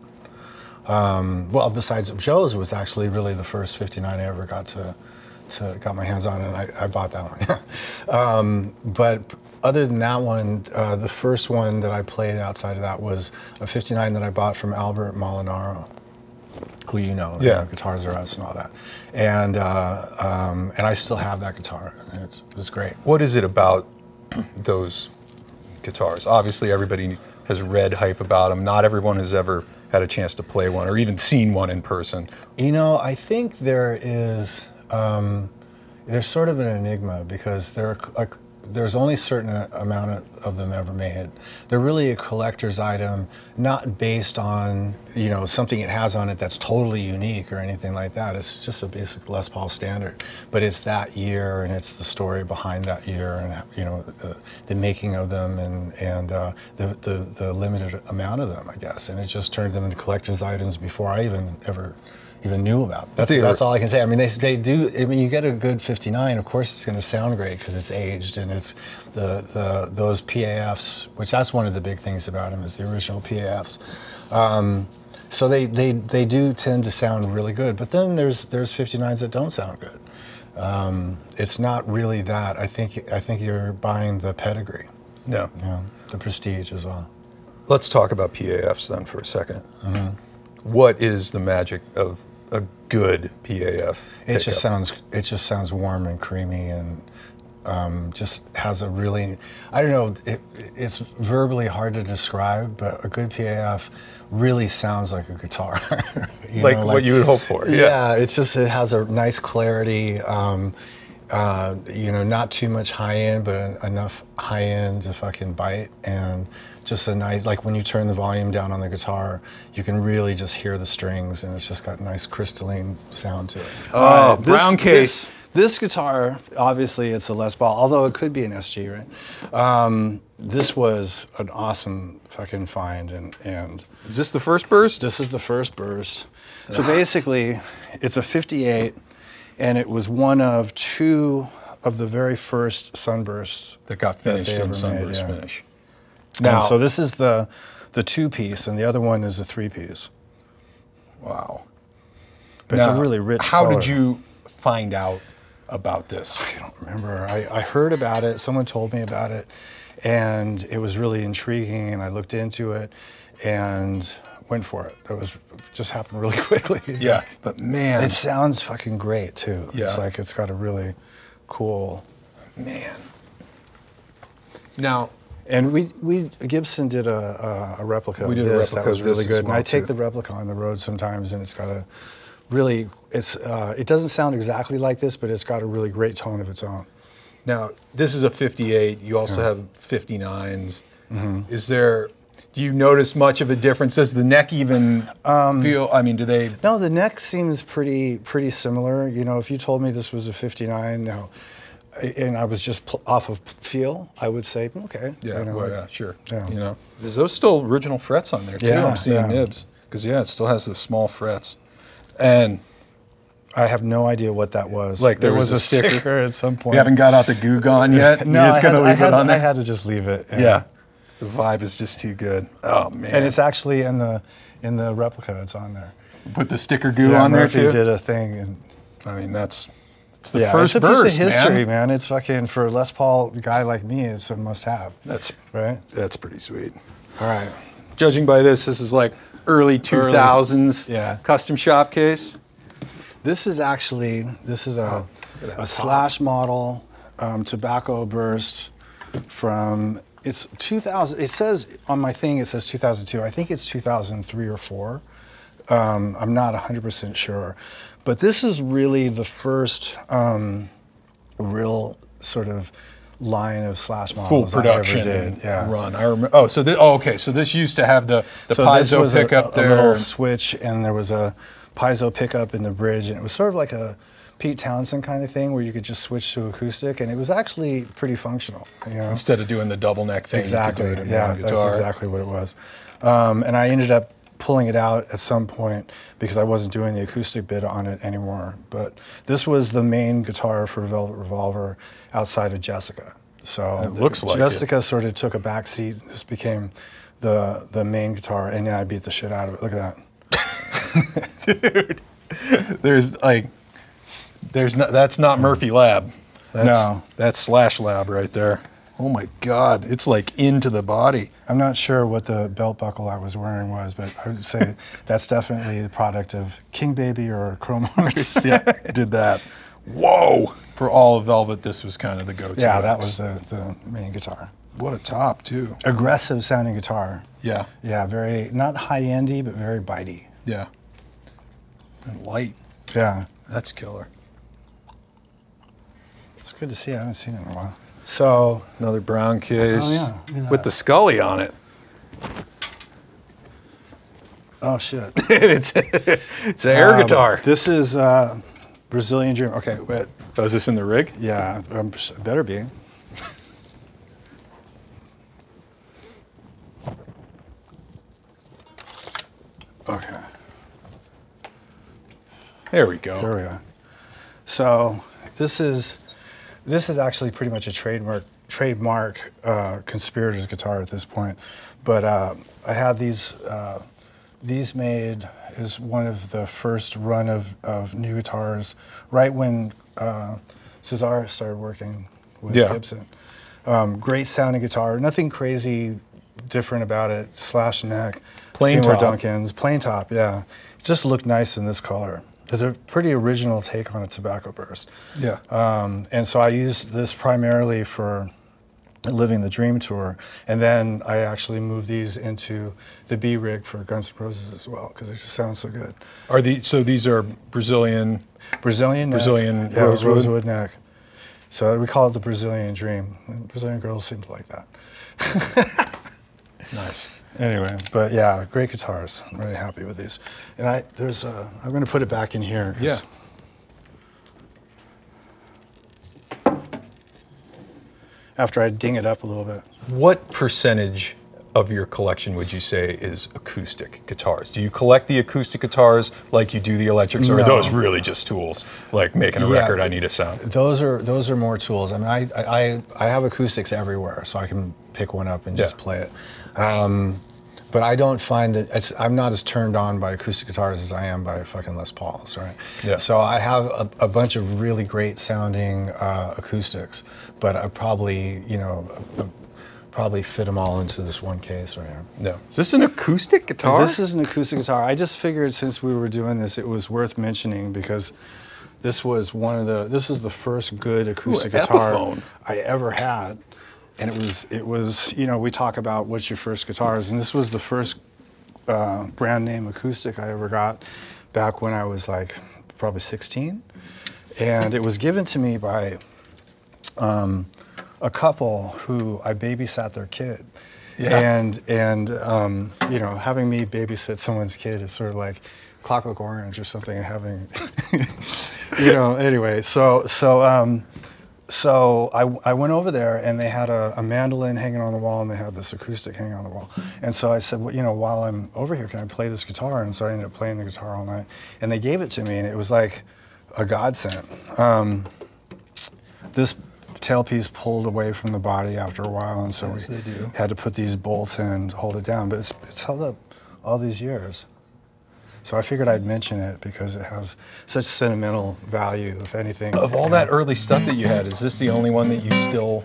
Well, besides Joe's, was actually really the first 59 I ever got my hands on, and I bought that one. But other than that one, the first one that I played outside of that was a 59 that I bought from Albert Molinaro, who Guitars R Us and all that. And I still have that guitar, and it was great. What is it about those guitars? Obviously, everybody has read hype about them. Not everyone has ever had a chance to play one or even seen one in person. I think there is, there's sort of an enigma, because there's only a certain amount of them ever made. They're really a collector's item, not based on, something it has on it that's totally unique or anything like that. It's just a basic Les Paul standard. But it's that year, and it's the story behind that year, and the making of them, and the limited amount of them, I guess. And it just turned them into collector's items before I even knew about. That's all I can say. I mean, they do. I mean, you get a good 59. Of course, it's going to sound great because it's aged, and it's those PAFs, which that's one of the big things about them, is the original PAFs. So they do tend to sound really good. But then there's 59s that don't sound good. It's not really that. I think you're buying the pedigree. Yeah. Yeah, the prestige as well. Let's talk about PAFs then for a second. What is the magic of a good PAF? It just sounds warm and creamy, and just has a really, I don't know, it's verbally hard to describe, but a good PAF really sounds like a guitar. Like what you would hope for. Yeah, it has a nice clarity. Not too much high end, but enough high end to fucking bite, and just a nice, like when you turn the volume down on the guitar, you can really just hear the strings, and it's just got a nice crystalline sound to it. Oh, brown case. This guitar, obviously it's a Les Paul, although it could be an SG, right? This was an awesome fucking find, and is this the first burst? This is the first burst. So basically, it's a 58, and it was one of 2 of the very first Sunbursts that got finished in Sunburst finish. Now, so this is the 2-piece, and the other one is a 3-piece. Wow. But it's a really rich How color. did you find out about this? I don't remember. I heard about it. Someone told me about it, and it was really intriguing, and I looked into it and went for it. It just happened really quickly. Yeah, but man. It sounds fucking great, too. Yeah. It's like it's got a really cool... Man. Now... And Gibson did a replica we did of this. a replica that was of really this good. as well, and I take too. the replica on the road sometimes, and it's got a really, it doesn't sound exactly like this, but it's got a really great tone of its own. Now, this is a 58. You also have 59s. Do you notice much of a difference? Does the neck even feel, I mean, do they? No, the neck seems pretty similar. You know, if you told me this was a 59 now, and I was just off of feel, I would say, okay. Yeah, you know, well, yeah, sure. Yeah. You know, there's those still original frets on there too. Yeah, I'm seeing nibs because it still has the small frets, and I have no idea what that was. Like there was a sticker at some point. You haven't got out the Goo Gone yet. No, You're just gonna leave it on there. I had to just leave it. Yeah, the vibe is just too good. Oh man! And it's actually in the replica. It's on there. Put the sticker goo on there Murphy too. did a thing, and I mean that's the first it's a burst, piece of history, man. It's fucking, for a Les Paul guy like me, it's a must-have. That's right. That's pretty sweet. All right. Judging by this is like early 2000s custom shop case. This is a Slash model tobacco burst from, it's 2000. It says on my thing it says 2002. I think it's 2003 or 4. I'm not 100% sure. But this is really the first real sort of line of Slash models full production I ever did. run. I remember. Oh, so this, okay. So this used to have the piezo pickup there. A little switch, and there was a piezo pickup in the bridge, and it was sort of like a Pete Townsend kind of thing where you could just switch to acoustic, and it was actually pretty functional. You know? Instead of doing the double neck thing, exactly. you could do it in Yeah, one guitar. that's exactly what it was. And I ended up pulling it out at some point because I wasn't doing the acoustic bit on it anymore. But this was the main guitar for Velvet Revolver outside of Jessica. So it looks like Jessica sort of took a back seat. This became the main guitar, and I beat the shit out of it. Look at Dude, that. that's not Murphy Lab. No. That's Slash Lab right there. Oh my God, it's like into the body. I'm not sure what the belt buckle I was wearing was, but I would say that's definitely the product of King Baby or Chrome Hearts. Yeah, did that. Whoa! For all of Velvet, this was kind of the go-to. Yeah, that was the main guitar. What a top, too. Aggressive sounding guitar. Yeah. Yeah, very, not high-endy, but very bitey. Yeah. And light. Yeah. That's killer. It's good to see. I haven't seen it in a while. So another brown case with the that. Scully on it. Oh shit! it's an air guitar. This is Brazilian Dream. Okay, wait. Oh, is this in the rig? Yeah, better be. Okay. There we go. There we go. So this is actually pretty much a trademark Conspirators guitar at this point. But I had these these made is one of the first run of new guitars, right when Cesar started working with Gibson. Great sounding guitar, nothing crazy different about it. Slash neck, plain Seymour top. Duncan's, plain top, yeah. It just looked nice in this color. It's a pretty original take on a tobacco burst. Yeah. And so I used this primarily for Living the Dream tour, and then I actually moved these into the B rig for Guns N' Roses as well because it just sounds so good. Are these so? These are Brazilian neck, rosewood neck. So we call it the Brazilian Dream. And Brazilian girls seem to like that. Nice. Anyway, but yeah, great guitars. I'm really happy with these. And I'm going to put it back in here. Yeah. After I ding it up a little bit. What percentage of your collection would you say is acoustic guitars? Do you collect the acoustic guitars like you do the electrics, or are those really just tools? Like making a record, I need a sound. Those are more tools. I mean, I have acoustics everywhere, so I can pick one up and just play it. But I don't find it, I'm not as turned on by acoustic guitars as I am by fucking Les Pauls, right? Yeah. So I have a bunch of really great sounding acoustics, but I probably, probably fit them all into this one case right here. No. Is this an acoustic guitar? This is an acoustic guitar. I just figured since we were doing this, it was worth mentioning because this was the first good acoustic guitar Epiphone. I ever had. And it was, we talk about what's your first guitars, and this was the first brand name acoustic I ever got back when I was like probably 16. And it was given to me by a couple who I babysat their kid. Yeah. And having me babysit someone's kid is sort of like Clockwork Orange or something, and having, anyway, So I went over there, and they had a mandolin hanging on the wall, and they had this acoustic hanging on the wall. And so I said, well, while I'm over here, can I play this guitar? And so I ended up playing the guitar all night. And they gave it to me, and it was like a godsend. This tailpiece pulled away from the body after a while, and so we had to put these bolts in and hold it down. But it's held up all these years. So I figured I'd mention it because it has such sentimental value, if anything. Of all that early stuff that you had, is this the only one that you still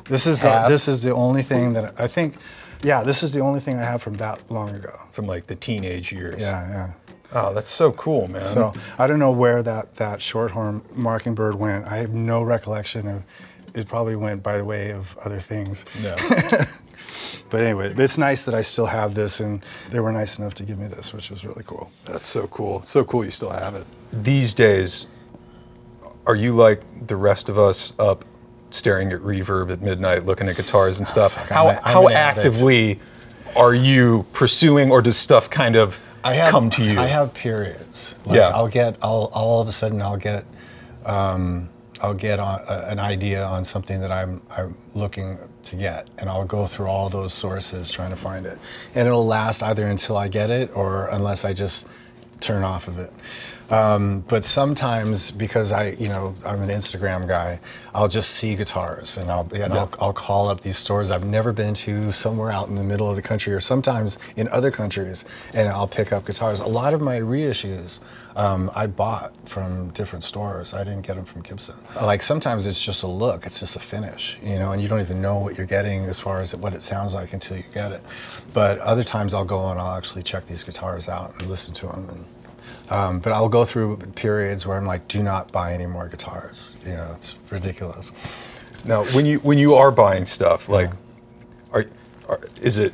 This is the only thing that I think, this is the only thing I have from that long ago. From like the teenage years? Yeah. Oh, that's so cool, man. So I don't know where that Shorthorn Mockingbird went. I have no recollection of, it probably went by the way of other things. No. But anyway, it's nice that I still have this, and they were nice enough to give me this, which was really cool. That's so cool. It's so cool you still have it. These days, are you like the rest of us up staring at Reverb at midnight, looking at guitars and stuff? How actively are you pursuing, or does stuff kind of come to you? I have periods. Like I'll all of a sudden I'll get an idea on something that I'm looking to get, and I'll go through all those sources trying to find it. And it'll last either until I get it or unless I just turn off of it. But sometimes, because I'm an Instagram guy, I'll just see guitars, and I'll call up these stores I've never been to somewhere out in the middle of the country, or sometimes in other countries, and I'll pick up guitars. A lot of my reissues I bought from different stores. I didn't get them from Gibson. Like sometimes it's just a look, it's just a finish, and you don't even know what you're getting as far as what it sounds like until you get it. But other times I'll go and I'll actually check these guitars out and listen to them. But I'll go through periods where I'm like, do not buy any more guitars. It's ridiculous. Now, when you are buying stuff, like, is it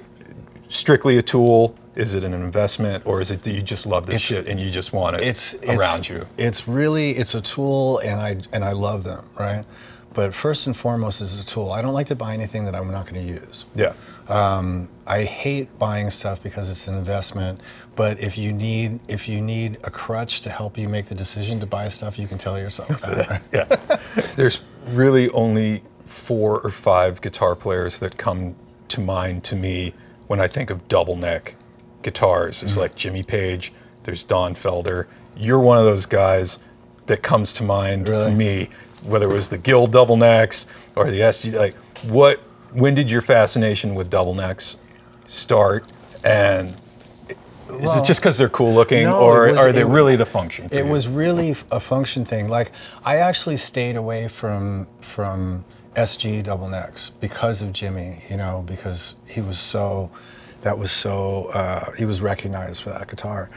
strictly a tool? Is it an investment, or is it that you just love this shit and you just want it around you? It's a tool, and I love them, right? But first and foremost, it's a tool. I don't like to buy anything that I'm not going to use. Yeah. I hate buying stuff because it's an investment. But if you need a crutch to help you make the decision to buy stuff, you can tell yourself that. Right? Yeah. There's really only 4 or 5 guitar players that come to mind to me when I think of double neck guitars. There's like Jimmy Page. There's Don Felder. You're one of those guys that comes to mind for me. Whether it was the Guild double necks or the SG, when did your fascination with double necks start? And Is it just because they're cool looking, No, or are they really the function? It was really a function thing. Like, I actually stayed away from SG double necks because of Jimmy, you know, because he was so, he was recognized for that guitar.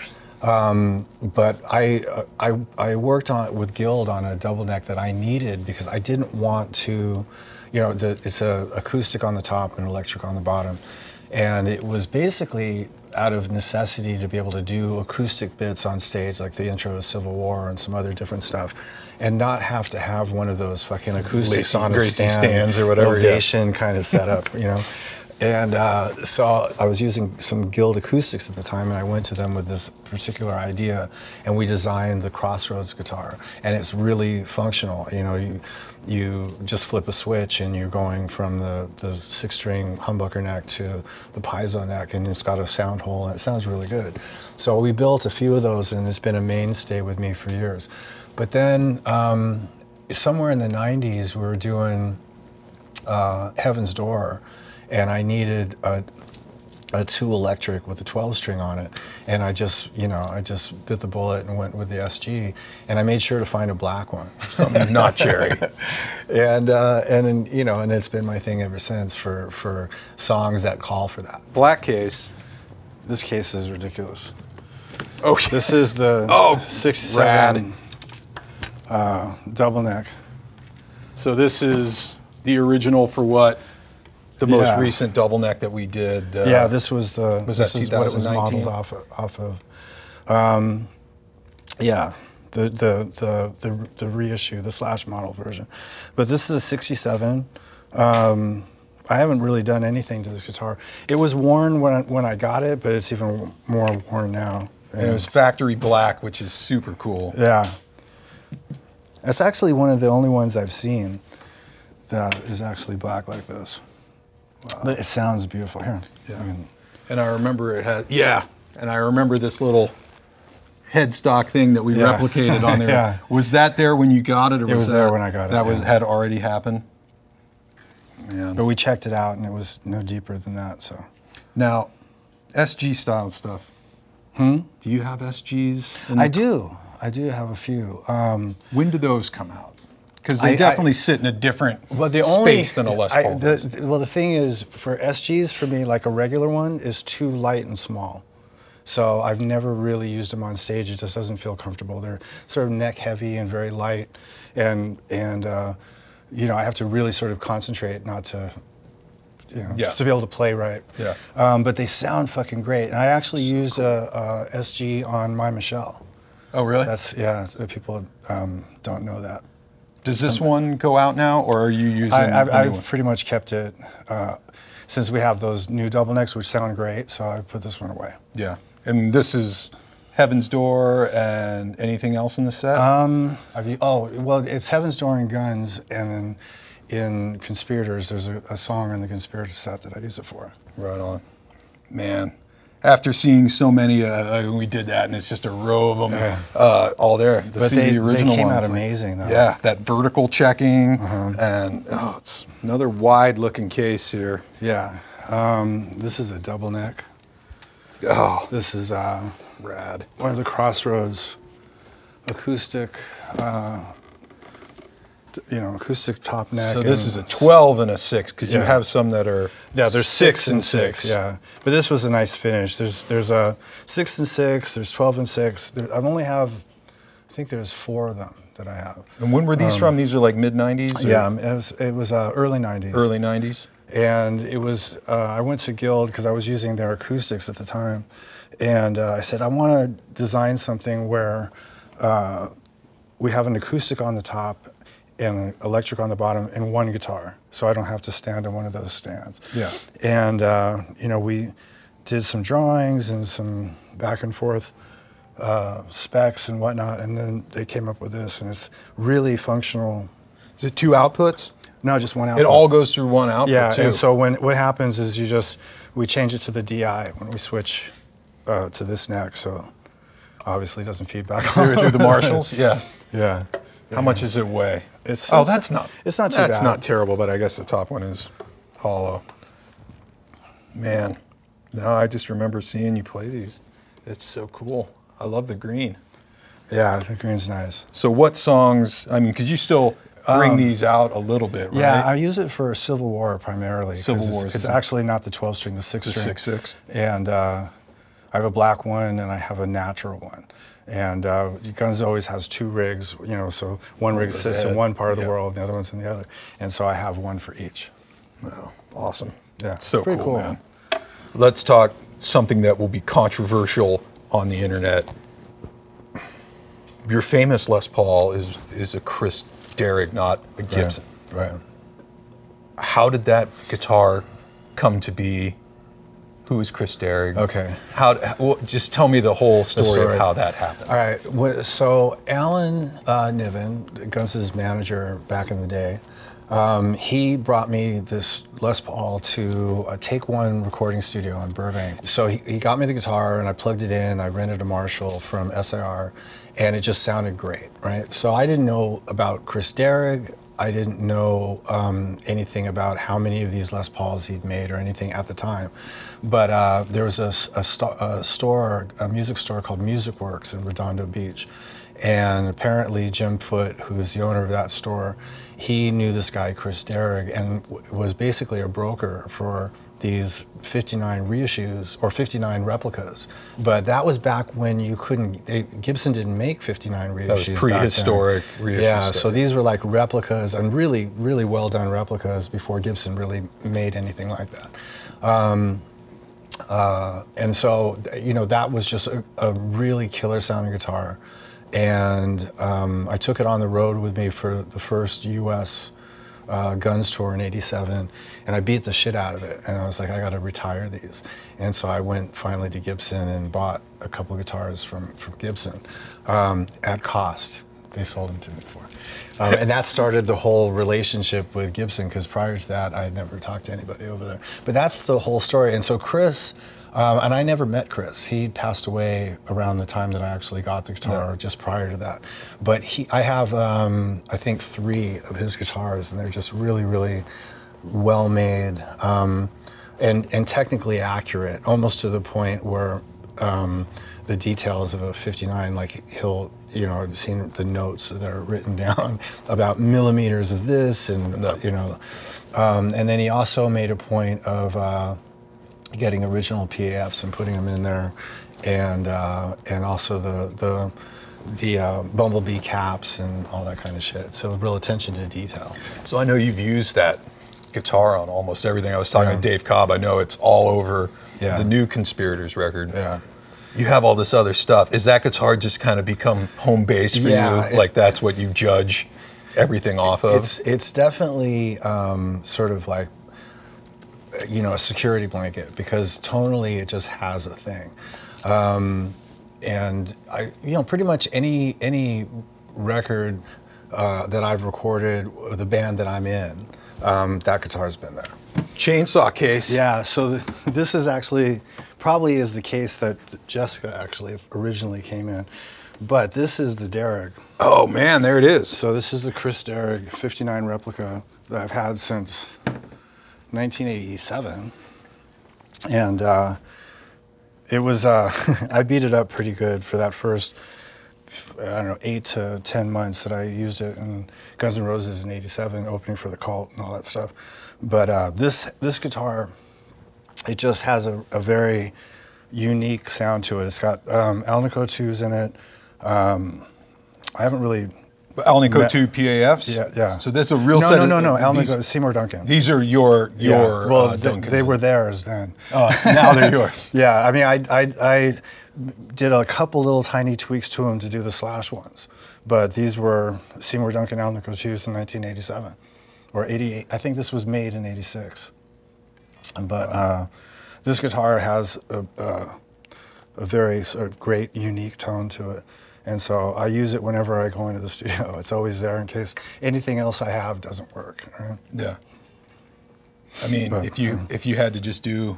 But I worked with Guild on a double neck that I needed because I didn't want to, you know, it's a acoustic on the top and electric on the bottom. And it was basically out of necessity to be able to do acoustic bits on stage, like the intro to Civil War and some other different stuff, and not have to have one of those fucking acoustics on a stands or whatever, Ovation kind of setup, you know. And so I was using some Guild acoustics at the time, and I went to them with this particular idea, and we designed the Crossroads guitar, and it's really functional. You know, you just flip a switch, and you're going from the 6-string humbucker neck to the piezo neck, and it's got a sound hole, and it sounds really good. So we built a few of those, and it's been a mainstay with me for years. But then somewhere in the 90s, we were doing Heaven's Door, and I needed a 2 electric with a 12-string on it, and I just bit the bullet and went with the SG, and I made sure to find a black one, something not cherry, and you know, and it's been my thing ever since for songs that call for that. Black case. This case is ridiculous. Oh, this is the 67 double neck. So this is the original for what? The most recent double neck that we did. Yeah, this was the. Was that 2019? What it was modeled off of. Yeah, the reissue, the slash model version. But this is a 67. I haven't really done anything to this guitar. It was worn when I got it, but it's even more worn now. And it was factory black, which is super cool. Yeah. It's actually one of the only ones I've seen that is actually black like this. Wow. But it sounds beautiful. Here. Yeah. I mean, and I remember it had, and I remember this little headstock thing that we replicated on there. Yeah. Was that there when you got it? Or it was there when I got it. That had already happened? Man. But we checked it out, and it was no deeper than that, so. Now, SG style stuff. Do you have SGs? I do. I do have a few. When do those come out? Because they definitely sit in a different space than a Les Paul. Well, the thing is, for SGs, for me, like a regular one is too light and small. So I've never really used them on stage. It just doesn't feel comfortable. They're sort of neck heavy and very light, and you know, I have to really sort of concentrate not to, you know, just to be able to play right. Yeah. But they sound fucking great. And I actually used a SG on My Michelle. Oh, really? People don't know that. Does this one go out now, or are you using I've pretty much kept it, since we have those new double necks, which sound great, so I put this one away. Yeah. And this is Heaven's Door and anything else in the set? Well, it's Heaven's Door and Guns, and in Conspirators, there's a song in the Conspirator set that I use it for. Right on. Man. After seeing so many, we did that, and it's just a row of them all there. To see the original they came ones. out amazing, though. Yeah, that vertical checking, and it's another wide-looking case here. Yeah, this is a double neck. Oh, this is rad. One of the Crossroads acoustic. You know, acoustic top neck. So this is a 12 and a 6, because you have some that are there's 6 and 6. Yeah, but this was a nice finish. There's a 6 and 6. There's 12 and 6. I've only have, I think there's 4 of them that I have. And when were these from? These are like mid 90s? Yeah, it was early 90s. Early 90s. And it was I went to Guild because I was using their acoustics at the time, and I said I want to design something where we have an acoustic on the top and electric on the bottom and one guitar, so I don't have to stand on one of those stands. Yeah. And you know, we did some drawings and some back and forth specs and whatnot, and then they came up with this, and it's really functional. Is it 2 outputs? No, just one output. It all goes through one output, too. And so what happens is we change it to the DI when we switch to this neck, so obviously it doesn't feed back through the Marshalls. Yeah. Yeah. How much does it weigh? It's not too bad. That's not terrible, but I guess the top one is hollow. Man, no, I just remember seeing you play these. It's so cool. I love the green. Yeah, the green's nice. So what songs, I mean, because you still bring these out a little bit, right? Yeah, I use it for Civil War primarily. Civil War. It's actually not the 12-string, the 6-string. The 6/6. And I have a black one and I have a natural one. And Guns always has 2 rigs, you know, so one rig sits in one part of the world and the other one's in the other. And so I have one for each. Wow, awesome. Yeah, so pretty cool, man. Let's talk something that will be controversial on the internet. Your famous Les Paul is a Chris Derrick, not a Gibson. Right. How did that guitar come to be? Who is Chris Derrick? Okay. Just tell me the whole story of how that happened. All right. So Alan Niven, Guns' manager back in the day, he brought me this Les Paul to a Take One recording studio in Burbank. So he got me the guitar and I plugged it in. I rented a Marshall from SIR, and it just sounded great, right? So I didn't know about Chris Derrick. I didn't know anything about how many of these Les Pauls he'd made or anything at the time. But there was a music store called Music Works in Redondo Beach. And apparently Jim Foote, who's the owner of that store, he knew this guy, Chris Derrick, and was basically a broker for these 59 reissues or 59 replicas. But that was back when you couldn't, Gibson didn't make 59 reissues. That was prehistoric reissues. Yeah, so these were like replicas and really, really well done replicas before Gibson really made anything like that. And so, you know, that was just a really killer sounding guitar. And I took it on the road with me for the first US Guns tour in '87, and I beat the shit out of it. And I was like, I gotta retire these. And so I went finally to Gibson and bought a couple of guitars from Gibson at cost. They sold them to me for. And that started the whole relationship with Gibson, because prior to that, I had never talked to anybody over there. But that's the whole story. And so Chris, and I never met Chris. He passed away around the time that I actually got the guitar, or just prior to that. But I have, I think, 3 of his guitars, and they're just really, really well made and technically accurate, almost to the point where the details of a 59, like he'll, you know, I've seen the notes that are written down about millimeters of this, and you know, and then he also made a point of getting original PAFs and putting them in there, and also the Bumblebee caps and all that kind of shit. So real attention to detail. So I know you've used that guitar on almost everything. I was talking to Dave Cobb. I know it's all over the new Conspirators record. Yeah. You have all this other stuff. Is that guitar just kind of become home base for you? Like that's what you judge everything off of? It's definitely sort of like, you know, a security blanket, because tonally it just has a thing. And you know, pretty much any record that I've recorded with the band that I'm in, that guitar's been there. Chainsaw case. Yeah, so this is actually, probably is the case that Jessica actually originally came in. But this is the Derrick. Oh man, there it is. So this is the Chris Derrick 59 replica that I've had since 1987. And it was, I beat it up pretty good for that first, I don't know, 8 to 10 months that I used it in Guns N' Roses in '87, opening for the Cult and all that stuff. But this guitar, it just has a very unique sound to it. It's got Alnico 2s in it. I haven't really... Alnico 2 PAFs? Yeah, yeah. So this is a real set of... No, Alnico, Seymour Duncan. These are your well, Duncans. they were theirs then. Oh, now they're yours. Yeah, I mean, I did a couple little tiny tweaks to them to do the Slash ones. But these were Seymour Duncan Alnico 2s in 1987. Or 88. I think this was made in '86. But this guitar has a very sort of great, unique tone to it. And so I use it whenever I go into the studio. It's always there in case anything else I have doesn't work. Right? Yeah. I mean, but, if you had to just do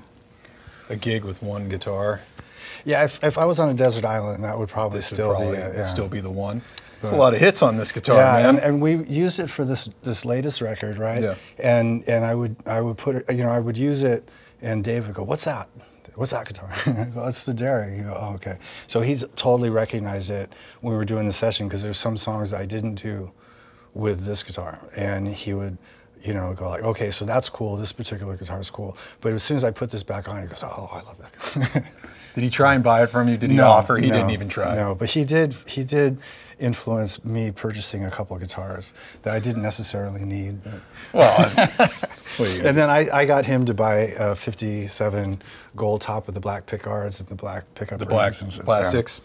a gig with one guitar. Yeah, if I was on a desert island, that would probably still be the one. There's a lot of hits on this guitar, man. And we used it for this latest record, right? Yeah. And I would put it, you know, I would use it, and Dave would go, "What's that?" what's that guitar? Well, it's the Derek. You go, oh, okay. So he totally recognized it when we were doing the session, because there's some songs that I didn't do with this guitar, and he would, you know, go like, okay, so that's cool. This particular guitar is cool. But as soon as I put this back on, he goes, oh, I love that guitar. Did he try and buy it from you? Did he offer? He didn't even try. No, but he did influence me purchasing a couple of guitars that I didn't necessarily need. But. Well, and then I got him to buy a 57 gold top with the black pickguards and the black pickup the black plastics.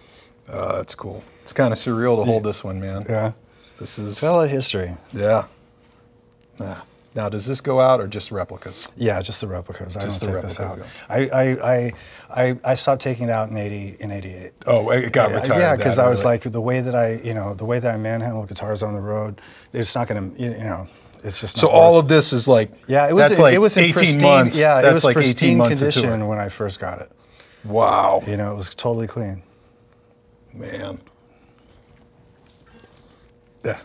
Yeah. That's cool. It's kind of surreal to hold this one, man. Yeah. This is... It's a lot of history. Yeah. Yeah. Now, does this go out or just replicas? Yeah, just the replicas. Just I don't take this out. I stopped taking it out in 88. Oh, it got retired. Yeah, because I was like, the way that I manhandle guitars on the road, it's not going to, you know, it's just. So all of this is like. Yeah, it was in 18 pristine, months. Yeah, it was like pristine 18 months condition when I first got it. Wow. You know, it was totally clean. Man. Yeah.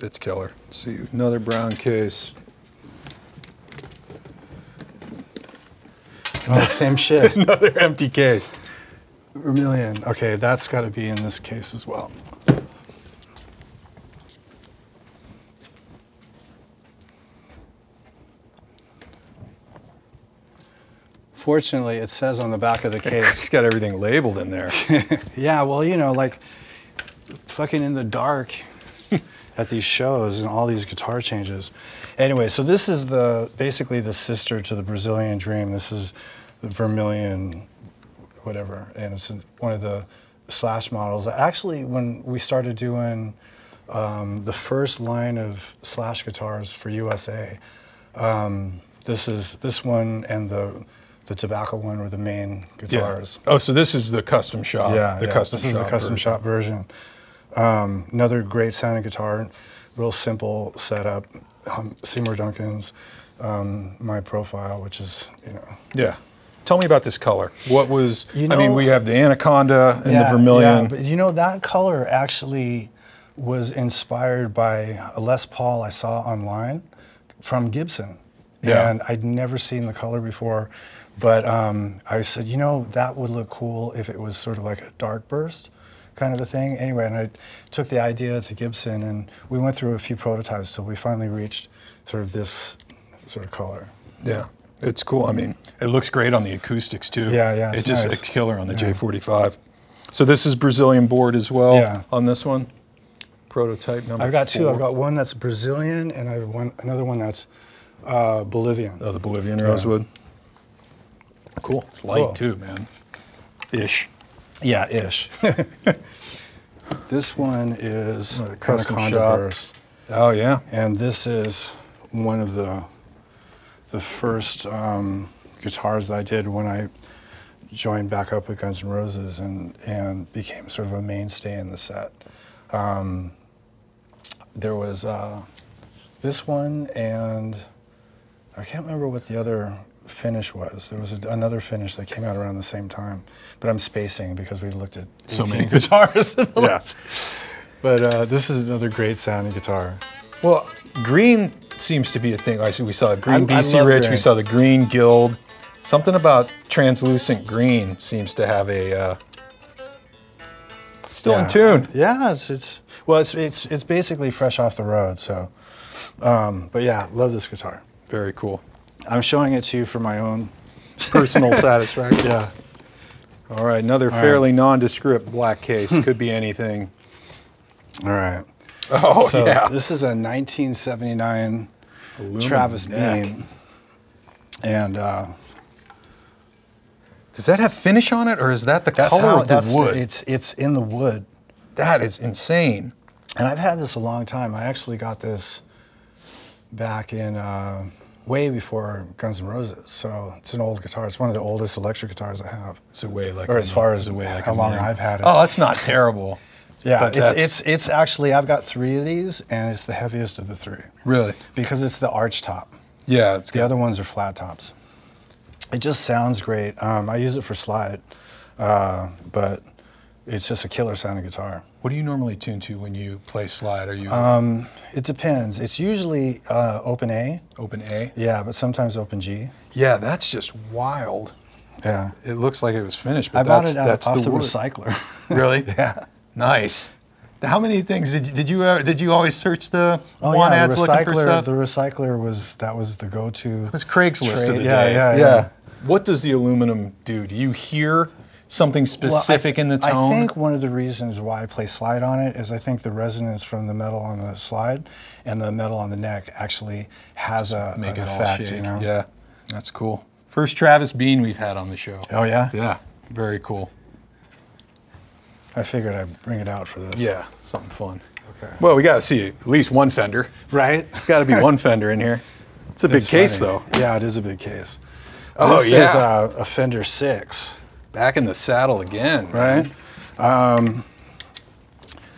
It's killer. Let's see, another brown case. Oh, same shit. Another empty case. Vermilion. Okay, that's got to be in this case as well. Fortunately, it says on the back of the case. It's got everything labeled in there. Yeah, well, you know, like fucking in the dark at these shows and all these guitar changes. Anyway, so this is basically the sister to the Brazilian Dream. This is the Vermilion, whatever, and it's one of the Slash models. Actually, when we started doing the first line of Slash guitars for USA, this one and the Tobacco one were the main guitars. Yeah. Oh, so this is the custom shop. Yeah, this is the custom shop version. Another great sounding guitar, real simple setup. Seymour Duncan's My Profile, which is, you know. Yeah. Tell me about this color. What was, I mean, we have the Anaconda and the Vermilion. Yeah, but you know, that color actually was inspired by a Les Paul I saw online from Gibson. Yeah. And I'd never seen the color before, but I said, you know, that would look cool if it was sort of like a dark burst kind of a thing. Anyway, and I took the idea to Gibson, and we went through a few prototypes till we finally reached sort of this sort of color. Yeah, it's cool. I mean, it looks great on the acoustics too. Yeah, it's just nice. A killer on the J45. So this is Brazilian board as well on this one? Prototype number 4. I've got 2. I've got one that's Brazilian, and I have another one that's Bolivian. Oh, the Bolivian rosewood. Cool. It's light too, man. Ish. Yeah, ish. This one is custom Anaconda Burst. Oh yeah. And this is one of the first guitars I did when I joined back up with Guns N' Roses and became sort of a mainstay in the set. There was this one, and I can't remember what the other finish was. There was another finish that came out around the same time, but I'm spacing because we looked at so many guitars. Yeah. But this is another great sounding guitar. Well, green seems to be a thing. We saw green BC Rich. Green. We saw the green Guild. Something about translucent green seems to have a still in tune. Yeah, it's basically fresh off the road. So, but yeah, love this guitar. Very cool. I'm showing it to you for my own personal satisfaction. Yeah. All right, another fairly nondescript black case. Could be anything. All right. Oh, so yeah. This is a 1979 aluminum Travis neck. Beam. And does that have finish on it, or is that the color of the wood? It's in the wood. That is insane. And I've had this a long time. I actually got this back in way before Guns N' Roses. So it's an old guitar. It's one of the oldest electric guitars I have. It's a way like, or as far as how long I've had it. Oh, that's not terrible. Yeah, it's actually, I've got 3 of these, and it's the heaviest of the 3. Really? Because it's the arch top. Yeah, it's good. The other ones are flat tops. It just sounds great. I use it for slide, but it's just a killer sounding guitar. What do you normally tune to when you play slide? Are you? It depends. It's usually open A. Open A? Yeah, but sometimes open G. Yeah, that's just wild. Yeah. It looks like it was finished, but I bought that's it off the wood. recycler. Really? Yeah. Nice. How many things did you always search the Oh, want yeah, ads looking for stuff? The recycler was the go-to. It was Craigslist trade. of the Yeah, day. yeah. What does the aluminum do? Do you hear something specific in the tone? I think one of the reasons why I play slide on it is I think the resonance from the metal on the slide and the metal on the neck actually has an effect. You know? Yeah, that's cool. First Travis Bean we've had on the show. Oh yeah? Yeah, very cool. I figured I'd bring it out for this. Yeah, something fun. Okay. Well, we got to see at least one Fender. Right? Got to be one Fender in here. It's a big case, though. Yeah, it is a big case. Oh, this yeah. is a Fender 6. Back in the saddle again. Right?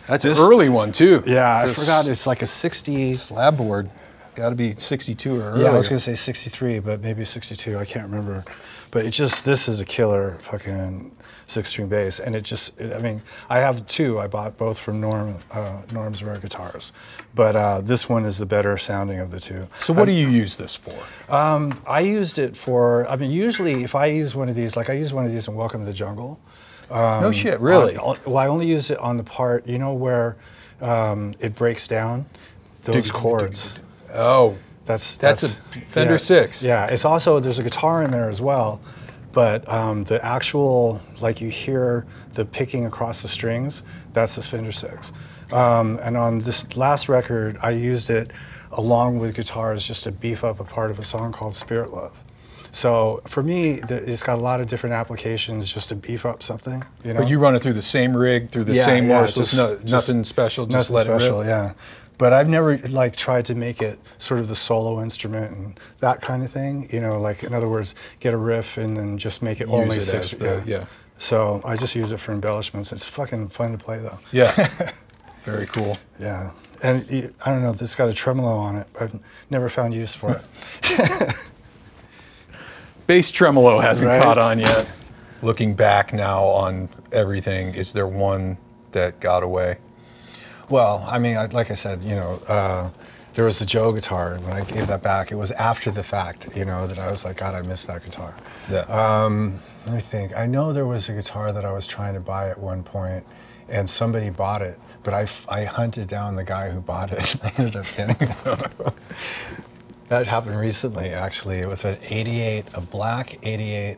That's an early one, too. Yeah, I forgot. It's like a 60. Slab board. Got to be 62 or earlier. Yeah, I was going to say 63, but maybe 62. I can't remember. But this is a killer fucking six-string bass. And I mean, I have two. I bought both from Norm's Rare Guitars. But this one is the better sounding of the two. So what do you use this for? I used it for, I mean, usually if I use one of these, like I use one of these in Welcome to the Jungle. No shit, really? Well, I only use it on the part, you know, where it breaks down those chords. Oh, that's a Fender 6. Yeah, it's also, there's a guitar in there as well, but the actual, like you hear the picking across the strings, that's the Fender 6. And on this last record, I used it along with guitars just to beef up a part of a song called Spirit Love. So for me, it's got a lot of different applications just to beef up something, you know? But you run it through the same rig, through the same Marshalls, nothing special, just let it rip? Yeah. But I've never like tried to make it sort of the solo instrument and that kind of thing, you know, like in other words, get a riff and then just make it only six. Yeah. So I just use it for embellishments. It's fucking fun to play though. Yeah. Very cool. Yeah. And I don't know, this got a tremolo on it. I've never found use for it. Bass tremolo hasn't caught on yet. Looking back now on everything, is there one that got away? Well, I mean, like I said, you know, there was the Joe guitar. When I gave that back, it was after the fact, you know, that I was like, God, I missed that guitar. Yeah. Let me think. I know there was a guitar that I was trying to buy at one point, and somebody bought it, but I hunted down the guy who bought it. I ended up getting it. That happened recently, actually. It was a black 88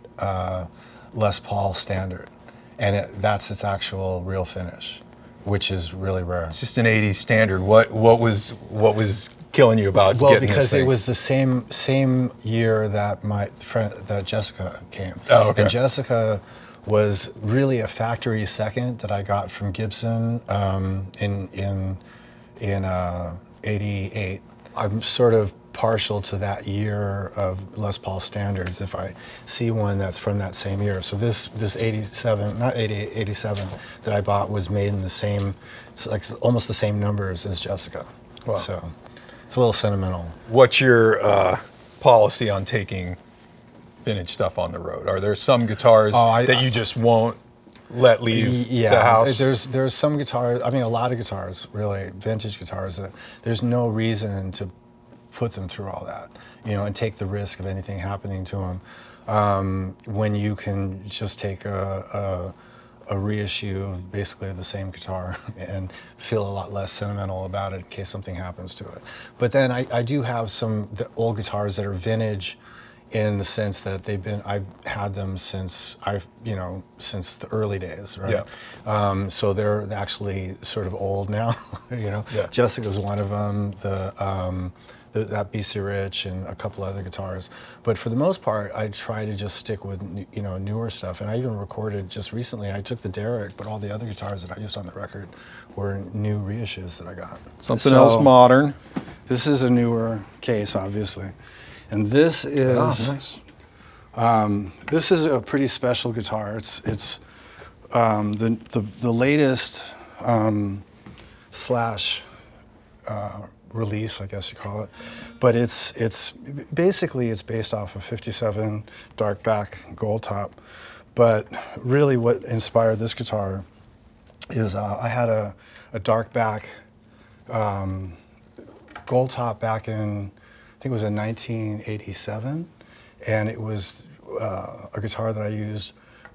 Les Paul Standard, and that's its actual real finish, which is really rare. It's just an 80s standard. What was killing you about getting this thing? Well, because it was the same year that my friend, that Jessica came. Oh, okay. And Jessica was really a factory second that I got from Gibson in '88. I'm sort of partial to that year of Les Paul standards if I see one that's from that same year. So this 87, not 88, 87 that I bought was made in the same, it's like almost the same numbers as Jessica. Wow. So it's a little sentimental. What's your policy on taking vintage stuff on the road? Are there some guitars that you just won't let leave the house? There's some guitars, I mean a lot of guitars really, vintage guitars, that there's no reason to put them through all that, you know, and take the risk of anything happening to them when you can just take a reissue of basically the same guitar and feel a lot less sentimental about it in case something happens to it. But then I do have the old guitars that are vintage in the sense that I've had them since since the early days, right? Yeah. So they're actually sort of old now, you know. Yeah. Jessica's one of them. That BC Rich and a couple other guitars, but for the most part, I try to just stick with newer stuff. And I even recorded just recently. I took the Derek, but all the other guitars that I used on the record were new reissues that I got. Something else modern. This is a newer case, obviously, and this is nice. This is a pretty special guitar. It's the latest release, I guess you call it, but it's basically based off of 57 dark back gold top. But really, what inspired this guitar is I had a dark back gold top back in, I think it was in 1987, and it was a guitar that I used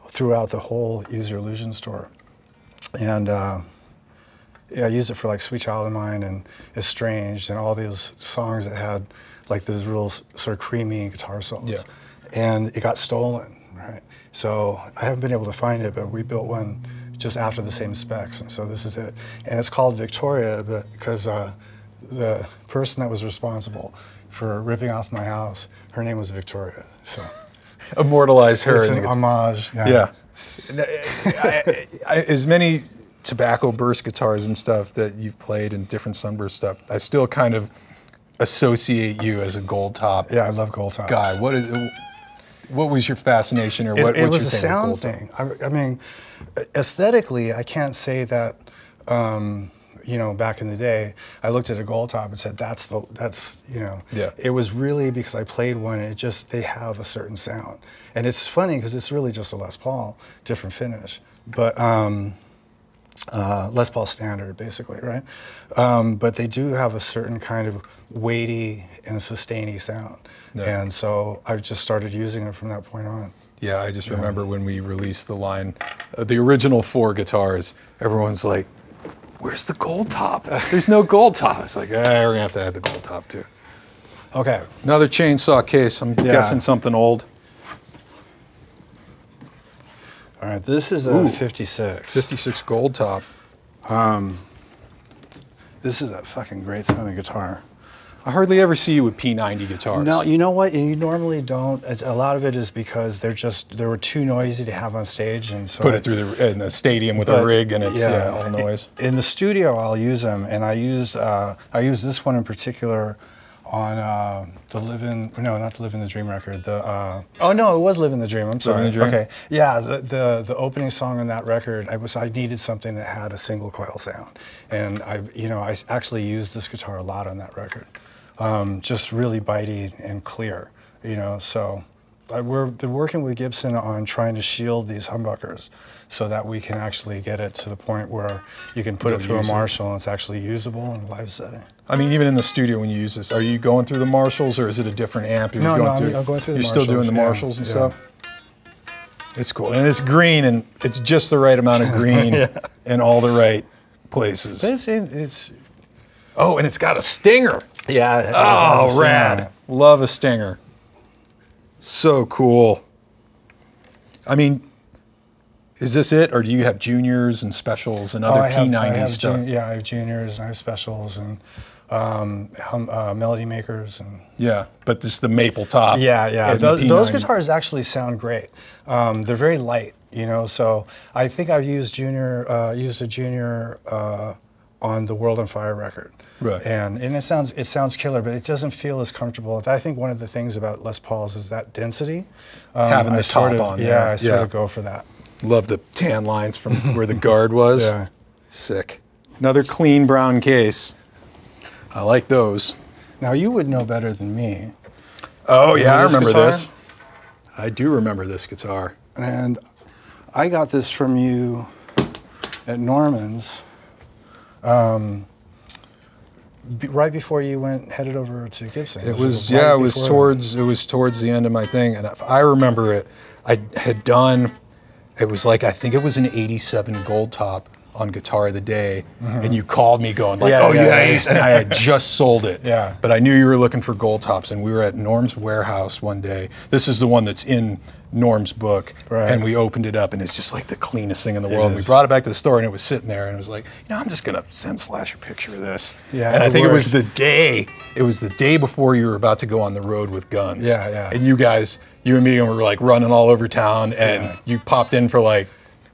throughout the whole Use Your Illusions tour. And yeah, I used it for like Sweet Child of Mine and Estranged and all these songs that had like those real sort of creamy guitar solos. Yeah. And it got stolen, right? So I haven't been able to find it, but we built one just after the same specs, and so this is it. And it's called Victoria because the person that was responsible for ripping off my house, her name was Victoria. So immortalize her. It's an homage. Yeah. As many Tobacco Burst guitars and stuff that you've played and different Sunburst stuff, I still kind of associate you as a Gold Top. Yeah, I love Gold Tops. Guy, what was your fascination, or what? It was a sound thing. I mean, aesthetically, I can't say that. You know, back in the day, I looked at a Gold Top and said, "That's you know." Yeah. It was really because I played one, and they have a certain sound, and it's funny because it's really just a Les Paul, different finish, but Les Paul standard, basically, right? But they do have a certain kind of weighty and sustainy sound, and so I just started using it from that point on. Yeah, I just remember when we released the line, the original 4 guitars, everyone's like, "Where's the Gold Top? There's no Gold Top." It's like, we're gonna have to add the Gold Top too. Okay. Another chainsaw case. I'm guessing something old. All right, this is a 56. 56 Gold Top. This is a fucking great sounding guitar. I hardly ever see you with P90 guitars. No, you know what? You normally don't. A lot of it is because they were too noisy to have on stage, and so put it through in the stadium with a rig, and it's all noise. In the studio, I'll use them, and I use this one in particular on the Live in, no, not the Live in the Dream record. Oh no, it was Live in the Dream. I'm sorry. Live in the Dream? Okay, yeah, the opening song on that record, I needed something that had a single coil sound, and I actually used this guitar a lot on that record. Just really bitey and clear, you know. So we're working with Gibson on trying to shield these humbuckers so that we can actually get it to the point where you can put it through a Marshall and it's actually usable in a live setting. I mean, even in the studio when you use this, are you going through the Marshalls or is it a different amp? No, I'm going through the Marshalls. You're still doing the Marshalls and stuff? It's cool. And it's green, and it's just the right amount of green in all the right places. It's oh, and it's got a stinger. Yeah. Oh, rad. Love a stinger. So cool. I mean, is this it, or do you have juniors and specials and other P90 stuff? I have juniors and I have specials and melody makers and. Yeah, but this is the maple top. Yeah. Those guitars actually sound great. They're very light, you know. So I think I've used a junior on the World on Fire record. Right. And it sounds killer, but it doesn't feel as comfortable. I think one of the things about Les Pauls is that density. Having the top on there. Yeah, I sort of go for that. Love the tan lines from where the guard was. Yeah. Sick. Another clean brown case. I like those. Now you would know better than me. Oh yeah, I remember this. I do remember this guitar. And I got this from you at Norman's. Right before you headed over to Gibson. It was towards the end of my thing, and if I remember it, I had done. It was like, I think it was an '87 Gold Top on Guitar of the Day, and you called me going like, and I had just sold it. Yeah. But I knew you were looking for Gold Tops, and we were at Norm's warehouse one day. This is the one that's in Norm's book, and we opened it up, and it's just like the cleanest thing in the world. We brought it back to the store, and it was sitting there, and it was like, I'm just gonna send Slash a picture of this. Yeah, and I think it was the day before you were about to go on the road with Guns. Yeah. And you and me were like running all over town, and you popped in for like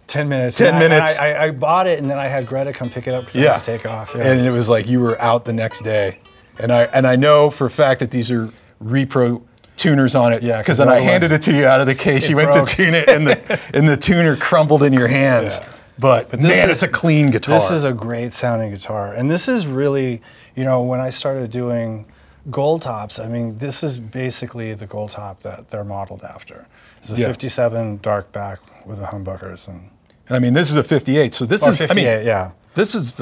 10 minutes. 10 minutes. I bought it, and then I had Greta come pick it up because I had to take off. Yeah. And it was like you were out the next day, and I know for a fact that these are repro tuners on it. Yeah, because then I handed it to you out of the case. You went to tune it, and the tuner crumbled in your hands. Yeah. But man, it's a clean guitar. This is a great sounding guitar, and this is really, when I started doing Gold Tops, I mean, this is basically the Gold Top that they're modeled after. It's a 57 dark back with the humbuckers, and I mean, this is a 58. So this is 58, this is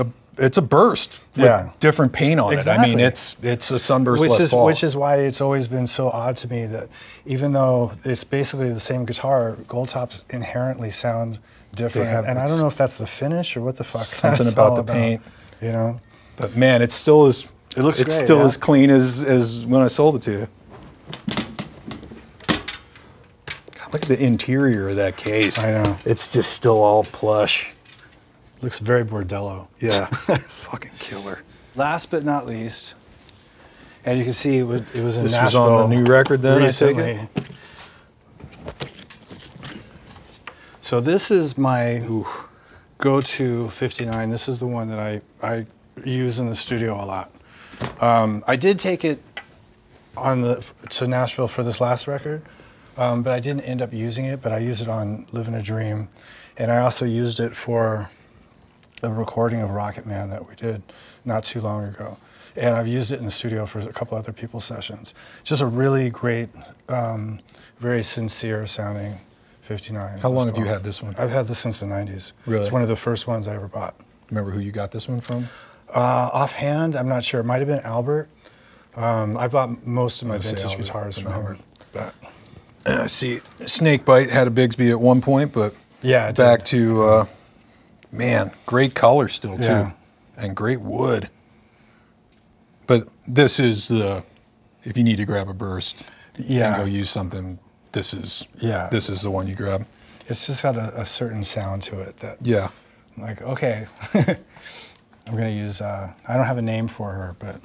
it's a burst with different paint on it. I mean, it's a sunburst Les Paul. Which is why it's always been so odd to me that even though it's basically the same guitar, Gold Tops inherently sound different. And I don't know if that's the finish or what the fuck. Something about the paint, you know. But man, it still is. It looks great, still as clean as when I sold it to you. God, look at the interior of that case. I know. It's just still all plush. Looks very Bordello. Yeah, fucking killer. Last but not least, and you can see it was in this Nashville. Was on the new record then, recently. I take it? So this is my go-to 59. This is the one that I use in the studio a lot. I did take it to Nashville for this last record, but I didn't end up using it, but I used it on Living a Dream. And I also used it for a recording of Rocket Man that we did not too long ago. And I've used it in the studio for a couple other people's sessions. Just a really great, very sincere sounding 59. How long have you had this one? I've had this since the 90s. Really? It's one of the first ones I ever bought. Remember who you got this one from? Offhand, I'm not sure. It might have been Albert. I bought most of my vintage guitars from Albert. See, Snakebite had a Bigsby at one point, but yeah, back to, man, great color still too, and great wood. But this is if you need to grab a burst and go use something, this is the one you grab. It's just got a certain sound to it that I'm like, okay, I'm gonna use. I don't have a name for her, but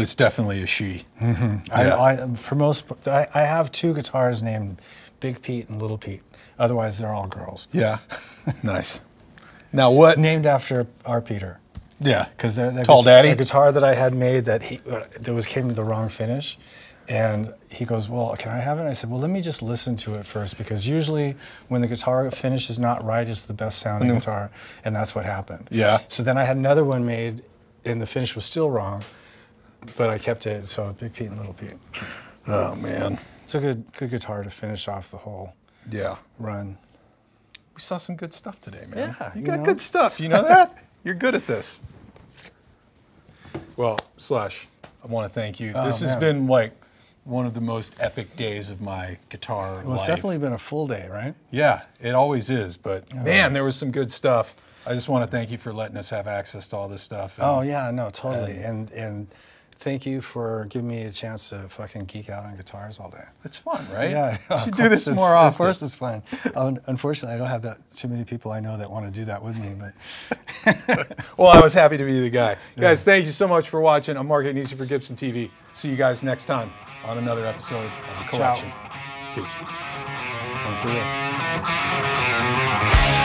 it's definitely a she. Mm-hmm. I have two guitars named Big Pete and Little Pete. Otherwise, they're all girls. Yeah, nice. Now what? Named after our Peter. Yeah, because Tall Daddy. The guitar that I had made came with the wrong finish, and he goes, "Well, can I have it?" And I said, "Well, let me just listen to it first, because usually when the guitar finish is not right, it's the best sounding guitar," and that's what happened. Yeah. So then I had another one made, and the finish was still wrong, but I kept it. So Big Pete and Little Pete. Oh man. It's a good guitar to finish off the whole run. We saw some good stuff today, man. Yeah, you got good stuff. You know that? You're good at this. Well, Slush, I want to thank you. This has been like one of the most epic days of my guitar life. Well, it's definitely been a full day, right? Yeah, it always is. But man, there was some good stuff. I just want to thank you for letting us have access to all this stuff. Oh yeah, no, totally. And thank you for giving me a chance to fucking geek out on guitars all day. It's fun, right? Yeah. You should do this more often. Of course it's fun. Unfortunately, I don't have too many people I know that want to do that with me. But well, I was happy to be the guy. Guys, thank you so much for watching. I'm Mark Agnesi for Gibson TV. See you guys next time on another episode of The Collection. Ciao. Peace. Going through it.